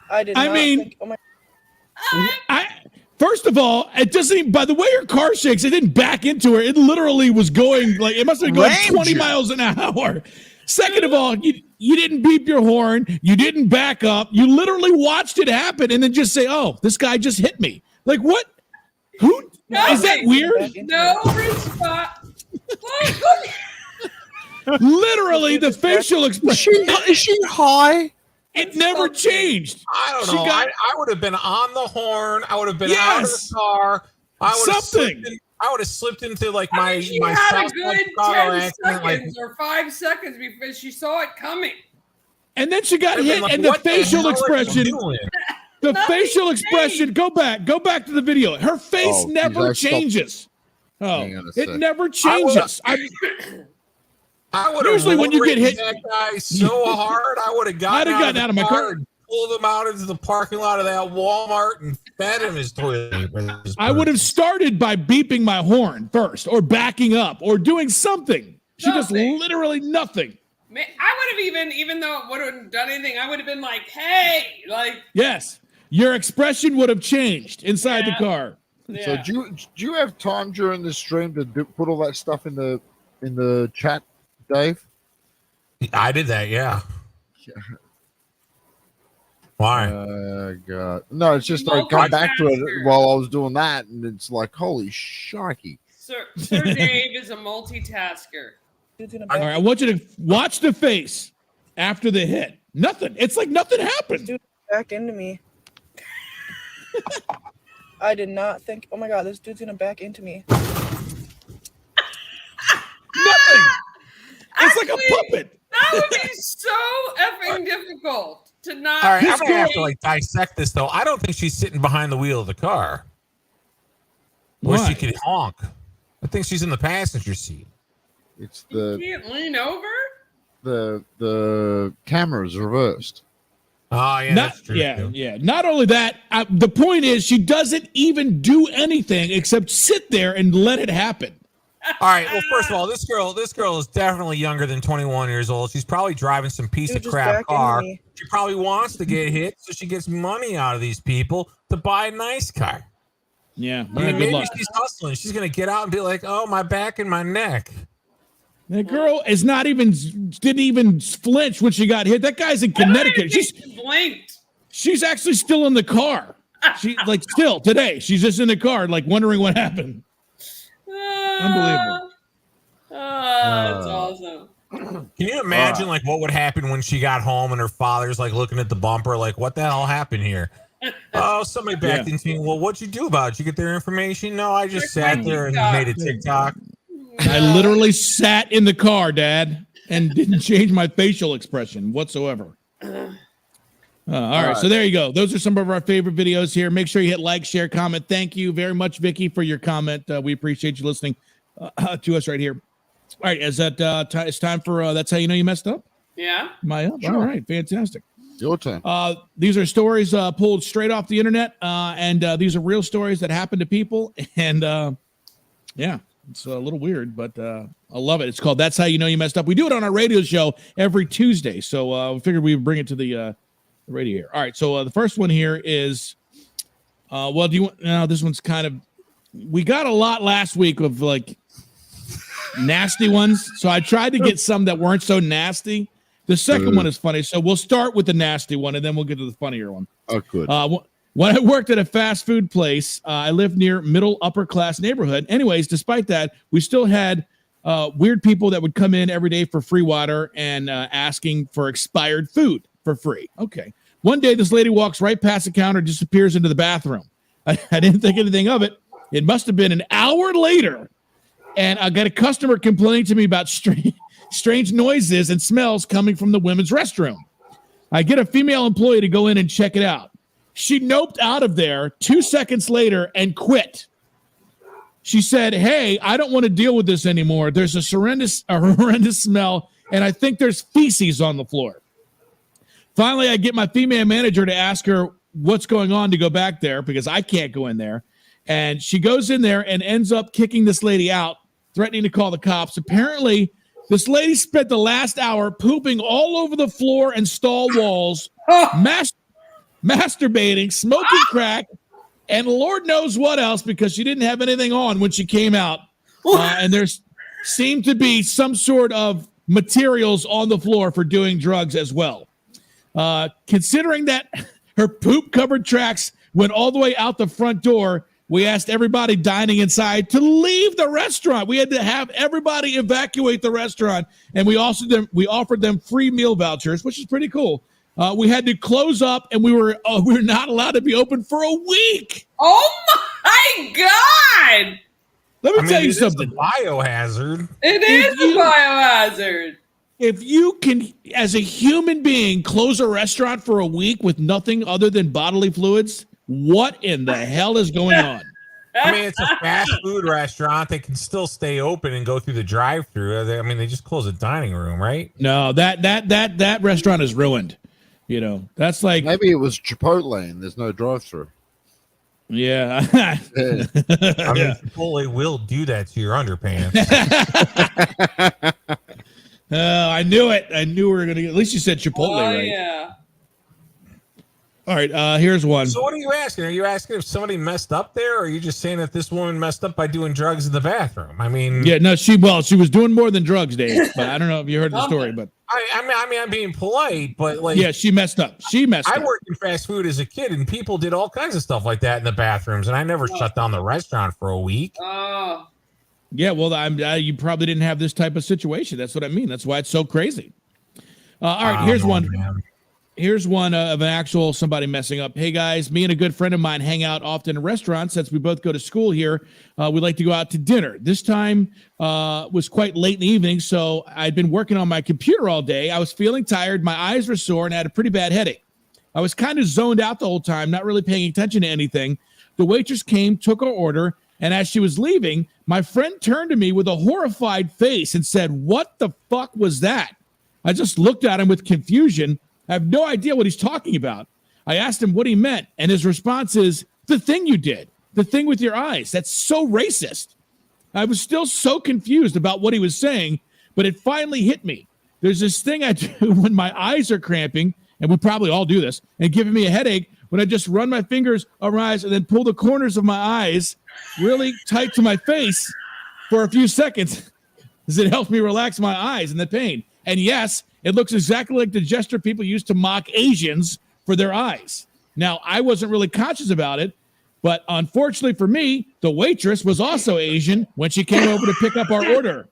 I did not think. Oh my. First of all, it doesn't even, by the way her car shakes, it didn't back into her. It literally was going, like, it must have been going 20 miles an hour. Second of all, you didn't beep your horn. You didn't back up. You literally watched it happen and then just say, oh, this guy just hit me. Like, what? Who? Is that weird? No response. Literally, the facial expression. Is she high? It never changed. I don't know. I would have been on the horn. I would have been out of the car. I would have slipped into like my She my had a South good Colorado 10 accent, seconds or 5 seconds before she saw it coming. And then she got hit, like, and the what the facial hell are you expression. doing? The facial expression. Go back to the video. Her face never changes. It never changes. I would have usually when you get hit, that guy so hard. I would have gotten out of my car and pulled him out into the parking lot of that Walmart and fed him his toilet. I would have started by beeping my horn first, or backing up, or doing something. She does literally nothing. I would have even though it wouldn't have done anything, I would have been like, "Hey!" Like, yes, your expression would have changed inside the car. So do you have time during the stream to put all that stuff in the chat, Dave? I did that, yeah. Why? God. No, it's just I come back to it while I was doing that, and it's like, holy shikey. Sir Dave is a multitasker. All right, I want you to watch the face after the hit. Nothing. It's like nothing happened. Dude backed into me. I did not think. Oh my god, this dude's gonna back into me. Nothing. It's like a puppet. That would be so effing difficult to not. All right, I'm gonna have to like dissect this though. I don't think she's sitting behind the wheel of the car, where she could honk. I think she's in the passenger seat. It's You can't lean over. the camera's reversed. Oh yeah, that's true. Yeah. Not only that, the point is she doesn't even do anything except sit there and let it happen. All right. Well, first of all, this girl is definitely younger than 21 years old. She's probably driving some piece of crap car. She probably wants to get hit, so she gets money out of these people to buy a nice car. Yeah. I mean, maybe she's hustling. She's gonna get out and be like, "Oh, my back and my neck." That girl didn't even flinch when she got hit. That guy's in Connecticut. She's actually still in the car. She still today. She's just in the car, like wondering what happened. Unbelievable. That's awesome. Can you imagine like what would happen when she got home and her father's like looking at the bumper, like, "What the hell happened here?" Oh, somebody backed into me. Well, what'd you do about it? Did you get their information? No, I just sat there and made a TikTok. I literally sat in the car, Dad, and didn't change my facial expression whatsoever. All right, so there you go. Those are some of our favorite videos here. Make sure you hit like, share, comment. Thank you very much, Vicky, for your comment. We appreciate you listening to us right here. All right, is that it's time for That's How You Know You Messed Up? Yeah. Am I up? Sure. All right, fantastic. Your turn. These are stories pulled straight off the internet, and these are real stories that happen to people. And yeah, it's a little weird, but I love it. It's called That's How You Know You Messed Up. We do it on our radio show every Tuesday, so we figured we would bring it to the radio here. All right, so the first one here is, well, do you want? No, this one's kind of. We got a lot last week of like nasty ones, so I tried to get some that weren't so nasty. The second one is funny, so we'll start with the nasty one, and then we'll get to the funnier one. Oh, good. When I worked at a fast food place, I lived near middle upper class neighborhood. Anyways, despite that, we still had weird people that would come in every day for free water and asking for expired food for free. Okay. One day, this lady walks right past the counter, disappears into the bathroom. I didn't think anything of it. It must have been an hour later, and I got a customer complaining to me about strange noises and smells coming from the women's restroom. I get a female employee to go in and check it out. She noped out of there 2 seconds later and quit. She said, "Hey, I don't want to deal with this anymore. There's a horrendous smell, and I think there's feces on the floor." Finally, I get my female manager to ask her what's going on to go back there because I can't go in there. And she goes in there and ends up kicking this lady out, threatening to call the cops. Apparently, this lady spent the last hour pooping all over the floor and stall walls, masturbating, smoking crack, and Lord knows what else because she didn't have anything on when she came out. And there seemed to be some sort of materials on the floor for doing drugs as well. Considering that her poop-covered tracks went all the way out the front door, we asked everybody dining inside to leave the restaurant. We had to have everybody evacuate the restaurant, and we offered them free meal vouchers, which is pretty cool. We had to close up, and we were not allowed to be open for a week. Oh my God! Let me tell you something. It's a biohazard. It is a biohazard. If you can, as a human being, close a restaurant for a week with nothing other than bodily fluids, what in the hell is going on? I mean, it's a fast food restaurant. They can still stay open and go through the drive-through. I mean, they just close the dining room, right? No, that restaurant is ruined. You know, that's like maybe it was Chipotle and there's no drive-through. Yeah. I mean, Chipotle will do that to your underpants. I knew it. I knew we were going to get, at least you said Chipotle, right? Yeah. All right, here's one. So what are you asking? Are you asking if somebody messed up there, or are you just saying that this woman messed up by doing drugs in the bathroom? I mean, yeah, no, she was doing more than drugs, Dave. But I don't know if you heard the story, but I mean, I'm being polite, but like, yeah, she messed up. I worked in fast food as a kid, and people did all kinds of stuff like that in the bathrooms, and I never shut down the restaurant for a week. Oh. Yeah, well, you probably didn't have this type of situation. That's what I mean. That's why it's so crazy. All right, here's one. Man. Here's one of an actual somebody messing up. Hey, guys, me and a good friend of mine hang out often in restaurants. Since we both go to school here, we like to go out to dinner. This time was quite late in the evening, so I'd been working on my computer all day. I was feeling tired. My eyes were sore, and I had a pretty bad headache. I was kind of zoned out the whole time, not really paying attention to anything. The waitress came, took our order, and as she was leaving, my friend turned to me with a horrified face and said, "What the fuck was that?" I just looked at him with confusion. I have no idea what he's talking about. I asked him what he meant, and his response is, "The thing you did, the thing with your eyes. That's so racist." I was still so confused about what he was saying, but it finally hit me. There's this thing I do when my eyes are cramping, and we probably all do this, and giving me a headache, when I just run my fingers over my eyes and then pull the corners of my eyes really tight to my face for a few seconds, because it helps me relax my eyes and the pain. And yes, it looks exactly like the gesture people use to mock Asians for their eyes. Now, I wasn't really conscious about it, but unfortunately for me, the waitress was also Asian when she came over to pick up our order.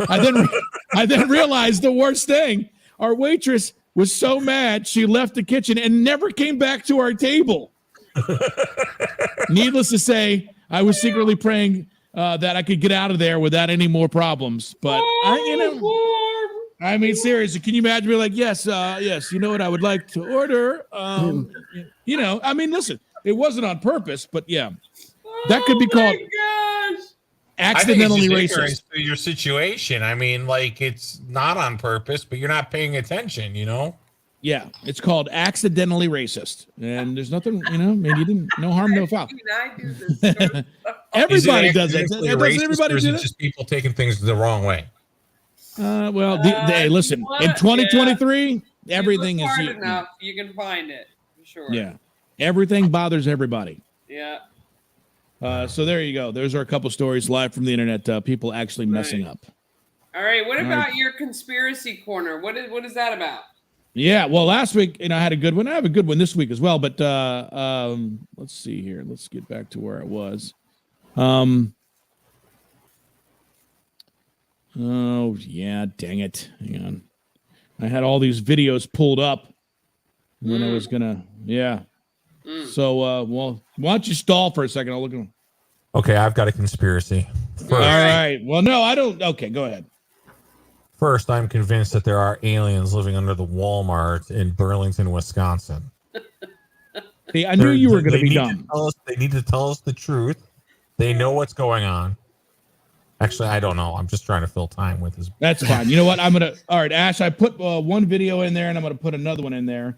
I then realized the worst thing. Our waitress was so mad she left the kitchen and never came back to our table. Needless to say, I was secretly praying that I could get out of there without any more problems. But I mean, seriously, can you imagine me like, yes, you know what I would like to order? I mean, listen, it wasn't on purpose, but yeah, that could be called accidentally racist. To your situation. I mean, like, it's not on purpose, but you're not paying attention, you know? Yeah, it's called accidentally racist. And there's nothing, no harm, no foul. Everybody does it. Doesn't everybody do that? Just people taking things the wrong way? Hey, listen, in 2023, everything is hard enough. You can find it, for sure. Yeah, everything bothers everybody. Yeah. So there you go. Those are a couple stories live from the internet. People actually messing up. All right. What about your conspiracy corner? What is that about? Yeah. Well, last week, I had a good one. I have a good one this week as well. But let's see here. Let's get back to where it was. Oh, yeah, dang it. Hang on. I had all these videos pulled up when I was going to, yeah. So, well, why don't you stall for a second? I'll look at them. Okay, I've got a conspiracy. First. All right. Well, no, I don't. Okay, go ahead. First, I'm convinced that there are aliens living under the Walmart in Burlington, Wisconsin. See, I knew you were going to be dumb. They need to tell us the truth. They know what's going on. Actually, I don't know. I'm just trying to fill time with his. That's fine. You know what? All right, Ash, I put one video in there and I'm going to put another one in there.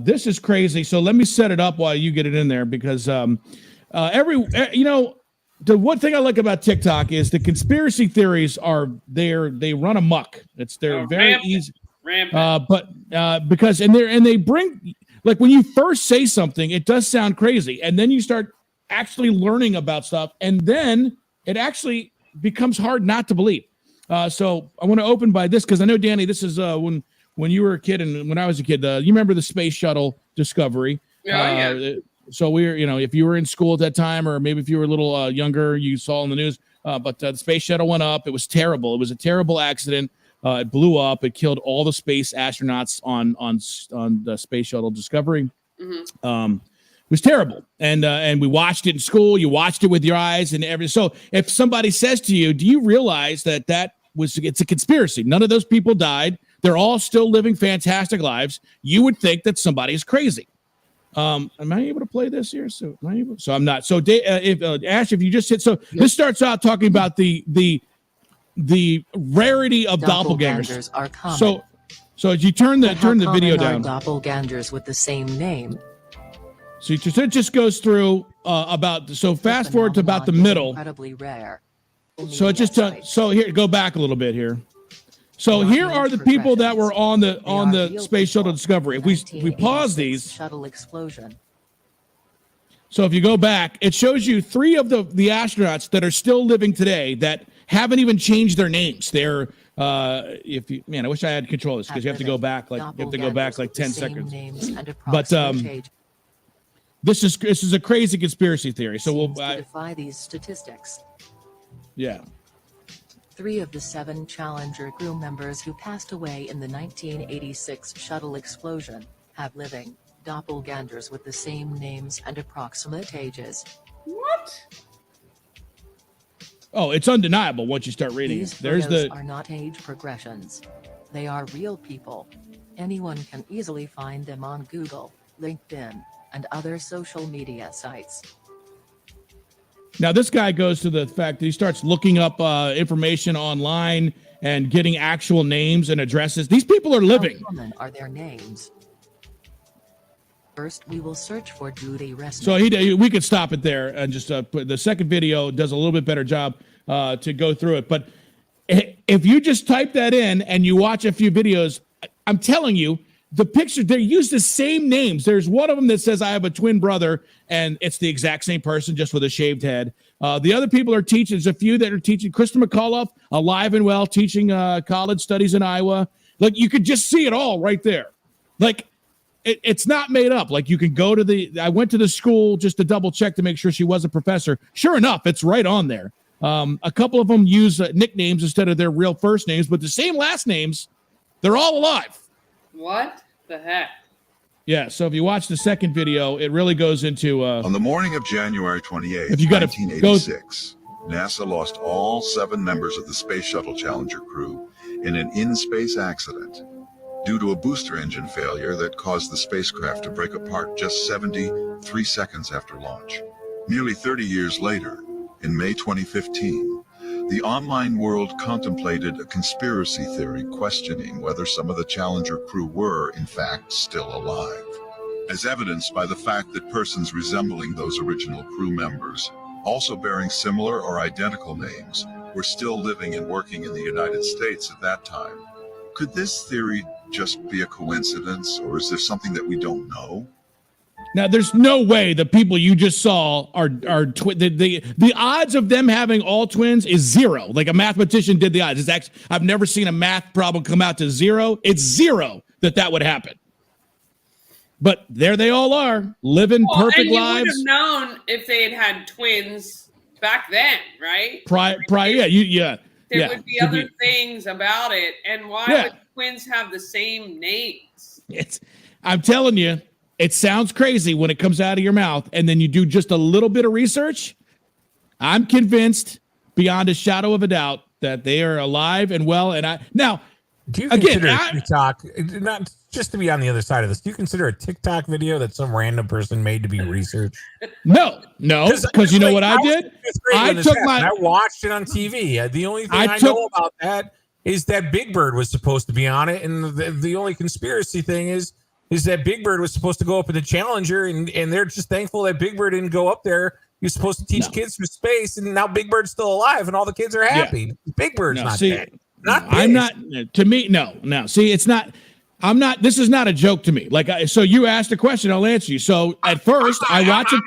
This is crazy. So let me set it up while you get it in there because the one thing I like about TikTok is the conspiracy theories they run amok. They're very rampant. easy. Rampant. Because they bring, like, when you first say something, it does sound crazy. And then you start actually learning about stuff. And then it actually becomes hard not to believe. So I want to open by this because I know, Danny, this is when you were a kid and when I was a kid, you remember the space shuttle discovery. Yeah. So we're, if you were in school at that time, or maybe if you were a little younger, you saw in the news, but the space shuttle went up. It was terrible. It was a terrible accident. It blew up. It killed all the space astronauts on the space shuttle Discovery. Mm-hmm. It was terrible, and we watched it in school. You watched it with your eyes, and so if somebody says to you, "Do you realize that it's a conspiracy? None of those people died. They're all still living fantastic lives." You would think that somebody is crazy. Am I able to play this here? So am I able? So I'm not. So Ash, if you just hit, so this starts out talking about the rarity of doppelgangers. Are common. So as you turn the video down, doppelgangers with the same name. So it just goes through fast forward to about the middle. Incredibly rare. So it just so here, go back a little bit here. So here are the people that were on the space shuttle Discovery. If we pause these, shuttle explosion. So if you go back, it shows you 3 of the astronauts that are still living today that haven't even changed their names. They're I wish I had control of this because you have to go back like 10 seconds. But this is a crazy conspiracy theory. So we'll defy these statistics. Yeah. 3 of the 7 Challenger crew members who passed away in the 1986 shuttle explosion have living doppelgangers with the same names and approximate ages. What? Oh, it's undeniable once you start reading These it. There's are not age progressions. They are real people. Anyone can easily find them on Google, LinkedIn, and other social media sites. Now, this guy goes to the fact that he starts looking up information online and getting actual names and addresses. These people are living. How common are their names? First, we will search for Judy Resnick. So we could stop it there and just put the second video does a little bit better job to go through it. But if you just type that in and you watch a few videos, I'm telling you, the picture, they use the same names. There's one of them that says, "I have a twin brother," and it's the exact same person, just with a shaved head. The other people are teaching. There's a few that are teaching. Krista McAuliffe, alive and well, teaching college studies in Iowa. Like, you could just see it all right there. Like, it's not made up. Like, you can go to I went to the school just to double check to make sure she was a professor. Sure enough, it's right on there. A couple of them use nicknames instead of their real first names, but the same last names. They're all alive. What the heck? Yeah, so if you watch the second video, it really goes into... On the morning of January 28, if you 1986, NASA lost all 7 members of the Space Shuttle Challenger crew in an in-space accident due to a booster engine failure that caused the spacecraft to break apart just 73 seconds after launch. Nearly 30 years later, in May 2015, the online world contemplated a conspiracy theory questioning whether some of the Challenger crew were, in fact, still alive, as evidenced by the fact that persons resembling those original crew members, also bearing similar or identical names, were still living and working in the United States at that time. Could this theory just be a coincidence, or is there something that we don't know? Now, there's no way the people you just saw are the odds of them having all twins is 0. Like, a mathematician did the odds. It's actually, I've never seen a math problem come out to 0. It's 0 that would happen. But there they all are, living perfect lives. You would have known if they had twins back then, right? There would be other things about it. And why would twins have the same names? I'm telling you. It sounds crazy when it comes out of your mouth, and then you do just a little bit of research. I'm convinced, beyond a shadow of a doubt, that they are alive and well. And now, Do you Again, consider a TikTok, not just to be on the other side of this, do you consider a TikTok video that some random person made to be research? No, because you know what I did? I watched it on TV. The only thing I know about that is that Big Bird was supposed to be on it, and the only conspiracy thing is that Big Bird was supposed to go up in the Challenger, and they're just thankful that Big Bird didn't go up there. He was supposed to teach kids from space, and now Big Bird's still alive, and all the kids are happy. Yeah. Big Bird's not dead. I'm not. To me, no. See, it's not. I'm not. This is not a joke to me. So you asked a question, I'll answer you. So at first, I watched it.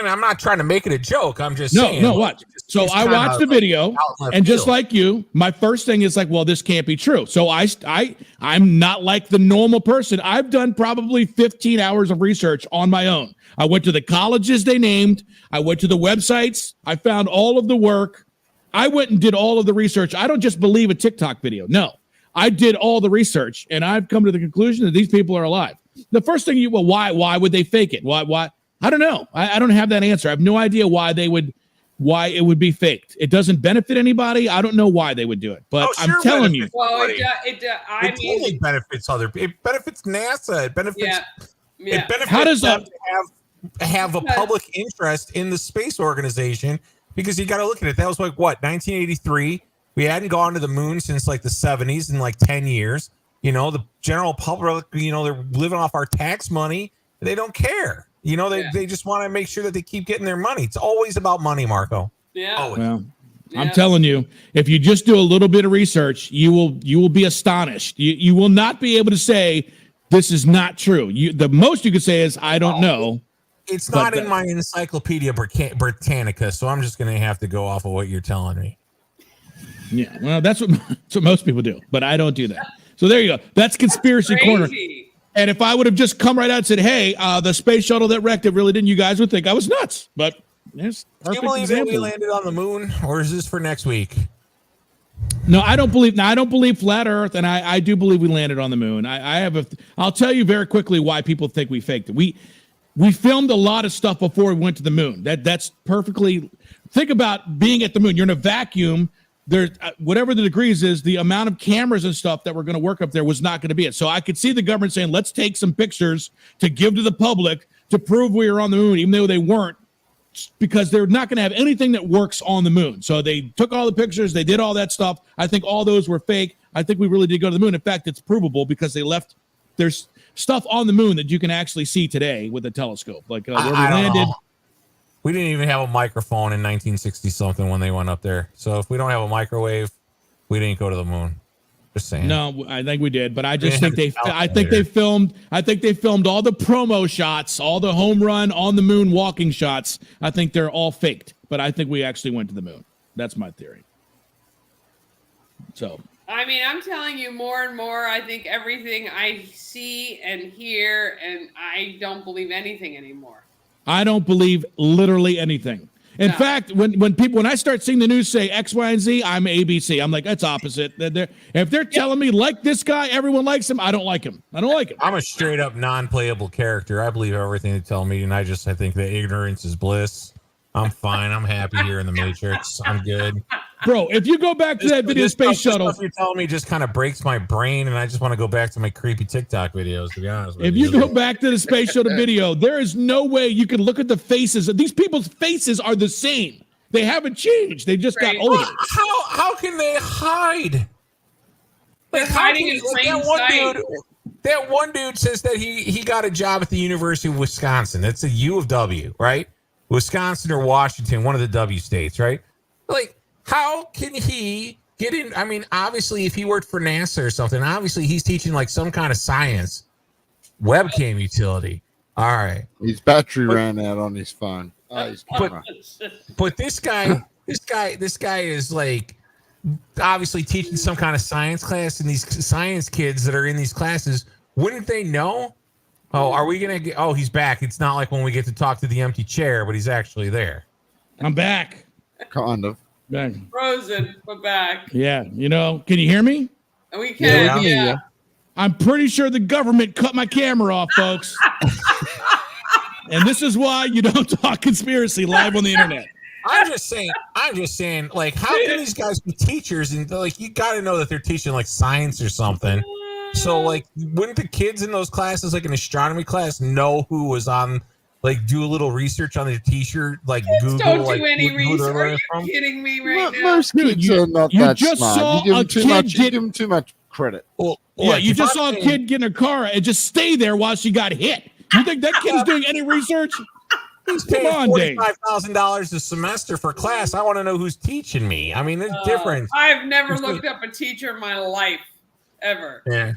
I'm not trying to make it a joke. I'm just saying. No. What? So I watched the video, and just like you, my first thing is like, well, this can't be true. So I'm not like the normal person. I've done probably 15 hours of research on my own. I went to the colleges they named. I went to the websites. I found all of the work. I went and did all of the research. I don't just believe a TikTok video. No, I did all the research, and I've come to the conclusion that these people are alive. The first thing why would they fake it? Why? I don't know. I don't have that answer. I have no idea why it would be faked. It doesn't benefit anybody. I don't know why they would do it, but I'm telling you. Well, it totally benefits it benefits NASA. It benefits. Yeah. It benefits them to have a public interest in the space organization, because you got to look at it. That was like what, 1983. We hadn't gone to the moon since like the 70s in like 10 years. You know, the general public, they're living off our tax money. They don't care. They just want to make sure that they keep getting their money. It's always about money, Marco. Yeah. Always. Well, I'm telling you, if you just do a little bit of research, you will be astonished. You will not be able to say this is not true. The most you could say is I don't know. It's not in my Encyclopedia Britannica, so I'm just going to have to go off of what you're telling me. Yeah, well, that's what most people do, but I don't do that. So there you go. That's Conspiracy Corner. And if I would have just come right out and said, hey, the space shuttle that wrecked, it really didn't, you guys would think I was nuts. But there's perfect do you believe example. That we landed on the moon, or is this for next week? No, I don't believe flat Earth, and I do believe we landed on the moon. I'll tell you very quickly why people think we faked it. We filmed a lot of stuff before we went to the moon. That's perfectly. Think about being at the moon. You're in a vacuum. There, whatever the degrees is, the amount of cameras and stuff that were going to work up there was not going to be it. So I could see the government saying, let's take some pictures to give to the public to prove we were on the moon, even though they weren't, because they're not going to have anything that works on the moon. So they took all the pictures. They did all that stuff. I think all those were fake. I think we really did go to the moon. In fact, it's provable because there's stuff on the moon that you can actually see today with a telescope, like where we landed. We didn't even have a microphone in 1960 something when they went up there. So if we don't have a microwave, we didn't go to the moon. Just saying. No, I think we did, but I just think they filmed all the promo shots, all the home run on the moon walking shots. I think they're all faked, but I think we actually went to the moon. That's my theory. So. I mean, I'm telling you more and more, I think everything I see and hear, and I don't believe anything anymore. I don't believe literally anything. In fact, when I start seeing the news say X, Y, and Z, I'm ABC. I'm like, that's opposite. If they're telling me like this guy, everyone likes him, I don't like him. I'm a straight up non-playable character. I believe everything they tell me, and I think that ignorance is bliss. I'm fine. I'm happy here in the Matrix. I'm good. Bro, if you go back to that video space shuttle. Stuff you're telling me just kind of breaks my brain, and I just want to go back to my creepy TikTok videos, to be honest with you. If you go back to the space shuttle video, there is no way you can look at the faces. These people's faces are the same. They haven't changed. They just got older. How can they hide? They're hiding in plain sight. That one dude says that he got a job at the University of Wisconsin. That's a U of W, right? Wisconsin or Washington, one of the W states, right? Like, how can he get in? I mean, obviously, if he worked for NASA or something, obviously he's teaching like some kind of science webcam utility. All right. His battery ran out on his phone. But this guy is like obviously teaching some kind of science class, and these science kids that are in these classes, wouldn't they know? Oh, are we going to get... Oh, he's back. It's not like when we get to talk to the empty chair, but he's actually there. I'm back. Kind of. Back. Frozen, but back. Yeah. Can you hear me? We can, yeah. I'm pretty sure the government cut my camera off, folks. And this is why you don't talk conspiracy live on the internet. I'm just saying, like, how can these guys be teachers? And like, you got to know that they're teaching like science or something. So, like, wouldn't the kids in those classes, like an astronomy class, know who was on? Like, do a little research on their T-shirt, like Google. Don't like, do any who research. they're Are learning you from. kidding me right now? Most kids are not you that just smart. saw You give a them too kid much. You get- give them too much credit. Well, Yeah, look, you if just I'm saw a saying- kid get in a car and just stay there while she got hit. You think that kid is doing any research? He's Come paying on, Dave. $45,000 a semester for class. I want to know who's teaching me. I mean, it's different. I've never looked up a teacher in my life, ever. Yeah.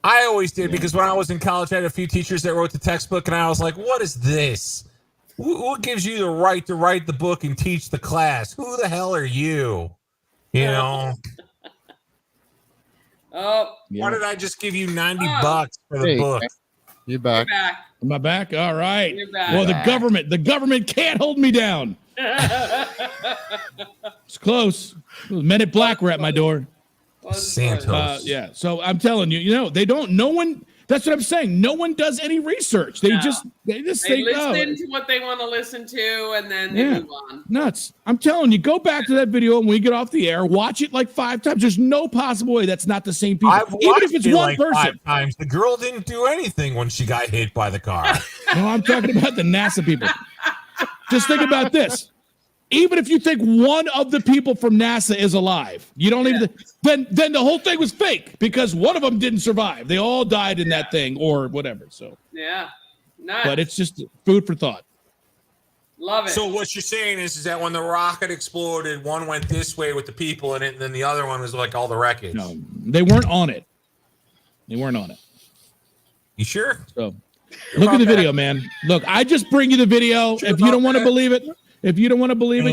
I always did because when I was in college, I had a few teachers that wrote the textbook, and I was like, what is this? Who gives you the right to write the book and teach the class? Who the hell are you? You know? Oh. Why did I just give you $90 for the Hey, book? You're back. You're back. Am I back? All right. You're back. Well, the government can't hold me down. It's close. Men in Black were at my door. Santos. Yeah. So I'm telling you, they don't. No one. That's what I'm saying. No one does any research. They just They think, listen to what they want to listen to, and then they move on. nuts. I'm telling you, go back to that video when we get off the air. Watch it like 5 times. There's no possible way that's not the same people. I've Even watched if it's it one like person. 5 times. The girl didn't do anything when she got hit by the car. No, I'm talking about the NASA people. Just think about this. Even if you think one of the people from NASA is alive, you don't even then the whole thing was fake because one of them didn't survive. They all died in that thing or whatever. So Yeah. Nice. but it's just food for thought. Love it. So what you're saying is that when the rocket exploded, one went this way with the people in it, and then the other one was like all the wreckage. No, they weren't on it. They weren't on it. You sure? So look at the video, man. Look, I just bring you the video. If you don't want to believe it,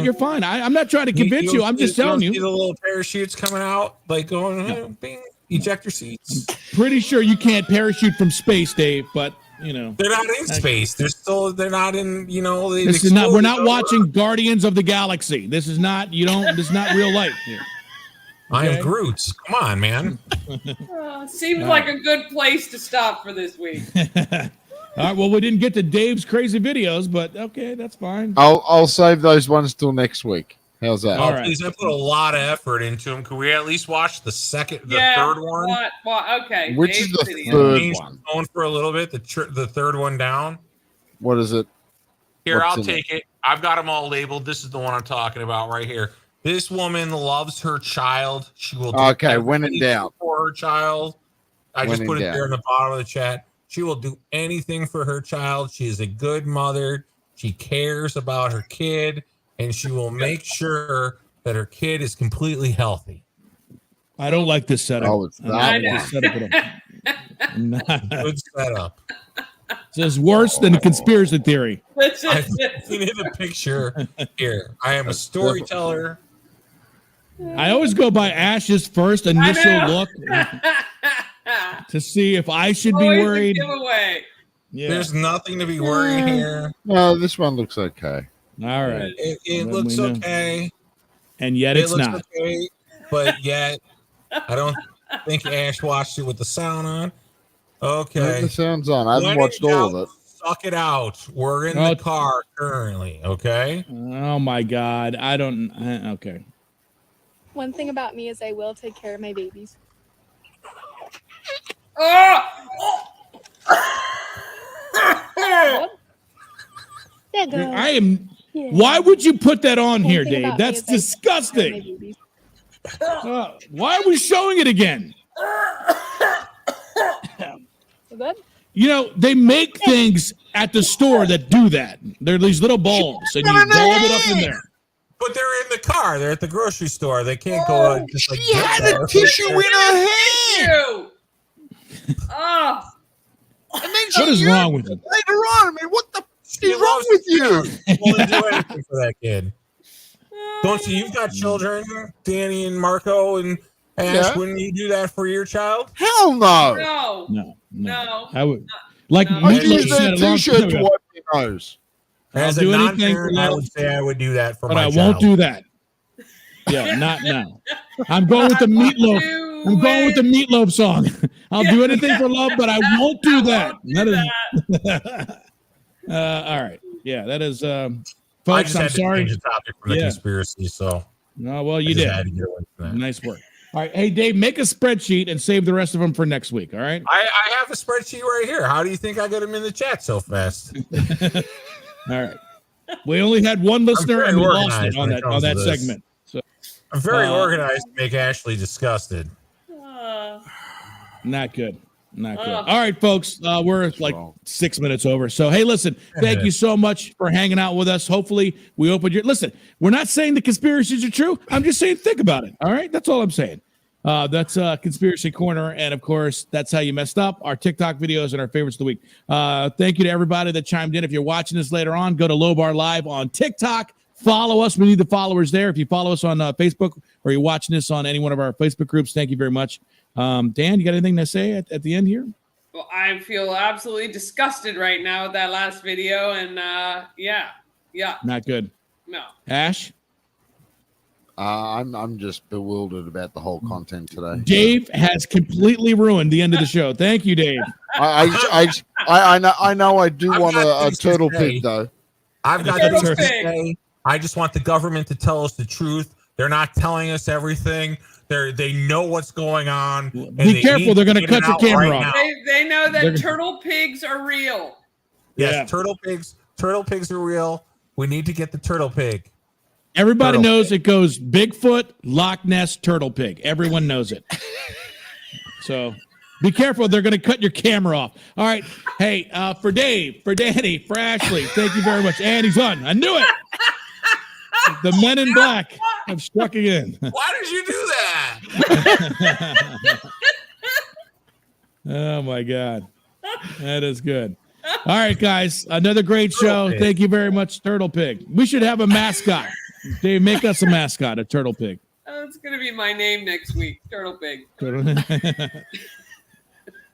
you're fine. I'm not trying to convince you. I'm just telling you. See the little parachutes coming out, like going, bing, ejector seats. Pretty sure you can't parachute from space, Dave, but they're not in space. They're not in, this is not, we're not watching Guardians of the Galaxy. This is not, this is not real life here. I am Groot. Come on, man. Seems like a good place to stop for this week. All right, well, we didn't get to Dave's crazy videos, but okay, that's fine. I'll save those ones till next week. How's that? All right. Please, I put a lot of effort into them. Could we at least watch the third one? What? Okay. Which is Dave's the video. third Change one? the phone for a little bit. The third one down. What is it? Here, What's I'll in take it. I've got them all labeled. This is the one I'm talking about right here. This woman loves her child. She will do Okay, when in everything doubt. for her child. I When just in put it doubt. there in the bottom of the chat. She will do anything for her child. She is a good mother. She cares about her kid, and she will make sure that her kid is completely healthy. I don't like this setup. Oh, it's I don't like that this setup at all. Good setup. This is worse than a conspiracy theory. I've seen in a picture here. I am a storyteller. I always go by Ash's first initial look to see if I should be Always a worried. giveaway. Yeah. There's nothing to be worried here. No, this one looks okay. All right. It Then looks we know. okay. And yet It it's looks not. okay, but yet I don't think Ash watched it with the sound on. Okay. The sound's on. I haven't When watched in all doubt, of it. Suck it out. We're in Oh. the car currently. Okay. Oh my God. I don't. Okay. One thing about me is I will take care of my babies. There goes. I am. Yeah. Why would you put that on One here, thing Dave? about me That's is I take care of my disgusting. babies. Why are we showing it again? You good? They make things at the store that do that. They're these little bulbs, and you bulb it up in there. But they're in the car. They're at the grocery store. They can't go. Just like She get had there. a tissue in her hand. Oh. And then What is wrong with you? Later on, I mean, what the She is wrong loves with the you? kid. She won't do anything for that kid. Don't you? You've got children, Danny and Marco and Ash. Yeah. Wouldn't you do that for your child? Hell no. No. No. No. I would. Like No. I Meatloaf use said that a long t-shirt time to ago, wipe your nose. As I'll a do anything non-parent, for I love. would say I would do that for but my I child. won't do that. Yeah, not now. I'm going with the meatloaf. I'm going with the meatloaf song. I'll do anything for love, but I won't do that. That is. All right. Yeah, that is. I Folks, just I'm had to sorry. change the topic from the Yeah. conspiracy. So, No, well, I you just did. had to get away from that. Nice work. All right. Hey, Dave, make a spreadsheet and save the rest of them for next week. All right. I have a spreadsheet right here. How do you think I got them in the chat so fast? All right. We only had one listener and we lost it on that segment. So I'm very organized to make Ashley disgusted. not good. Not good. Oh. All right, folks. We're like 6 minutes over. So, hey, listen, thank you so much for hanging out with us. Hopefully, we opened your. Listen, we're not saying the conspiracies are true. I'm just saying, think about it. All right. That's all I'm saying. That's Conspiracy Corner. And of course, that's how you messed up. Our TikTok videos and our favorites of the week. Thank you to everybody that chimed in. If you're watching this later on, go to Low Bar Live on TikTok. Follow us. We need the followers there. If you follow us on Facebook or you're watching this on any one of our Facebook groups, thank you very much. Dan, you got anything to say at the end here? Well, I feel absolutely disgusted right now with that last video, and yeah. Not good. No. Ash? I'm just bewildered about the whole content today. Dave has completely ruined the end of the show. Thank you, Dave. I know I do want a turtle pig though. I've got things to say. I just want the government to tell us the truth. They're not telling us everything. They know what's going on. And Be careful. They're going to cut your camera off. They know that turtle pigs are real. Yes, Yeah. turtle pigs are real. We need to get the turtle pig. Everybody Turtle knows it goes Bigfoot, Loch Ness, turtle pig. Everyone knows it. So be careful. They're going to cut your camera off. All right. Hey, for Dave, for Danny, for Ashley, thank you very much. And he's on. I knew it. The Men in Black have struck again. Why did you do that? Oh, my God. That is good. All right, guys. Another great show. Pig. Thank you very much, Turtle Pig. We should have a mascot. Dave, make us a mascot, a Turtle Pig. Oh, it's going to be my name next week, Turtle Pig.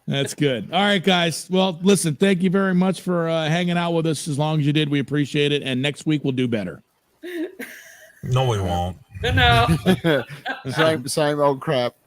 That's good. All right, guys. Well, listen, thank you very much for hanging out with us as long as you did. We appreciate it. And next week we'll do better. No, we won't. No. Same old crap.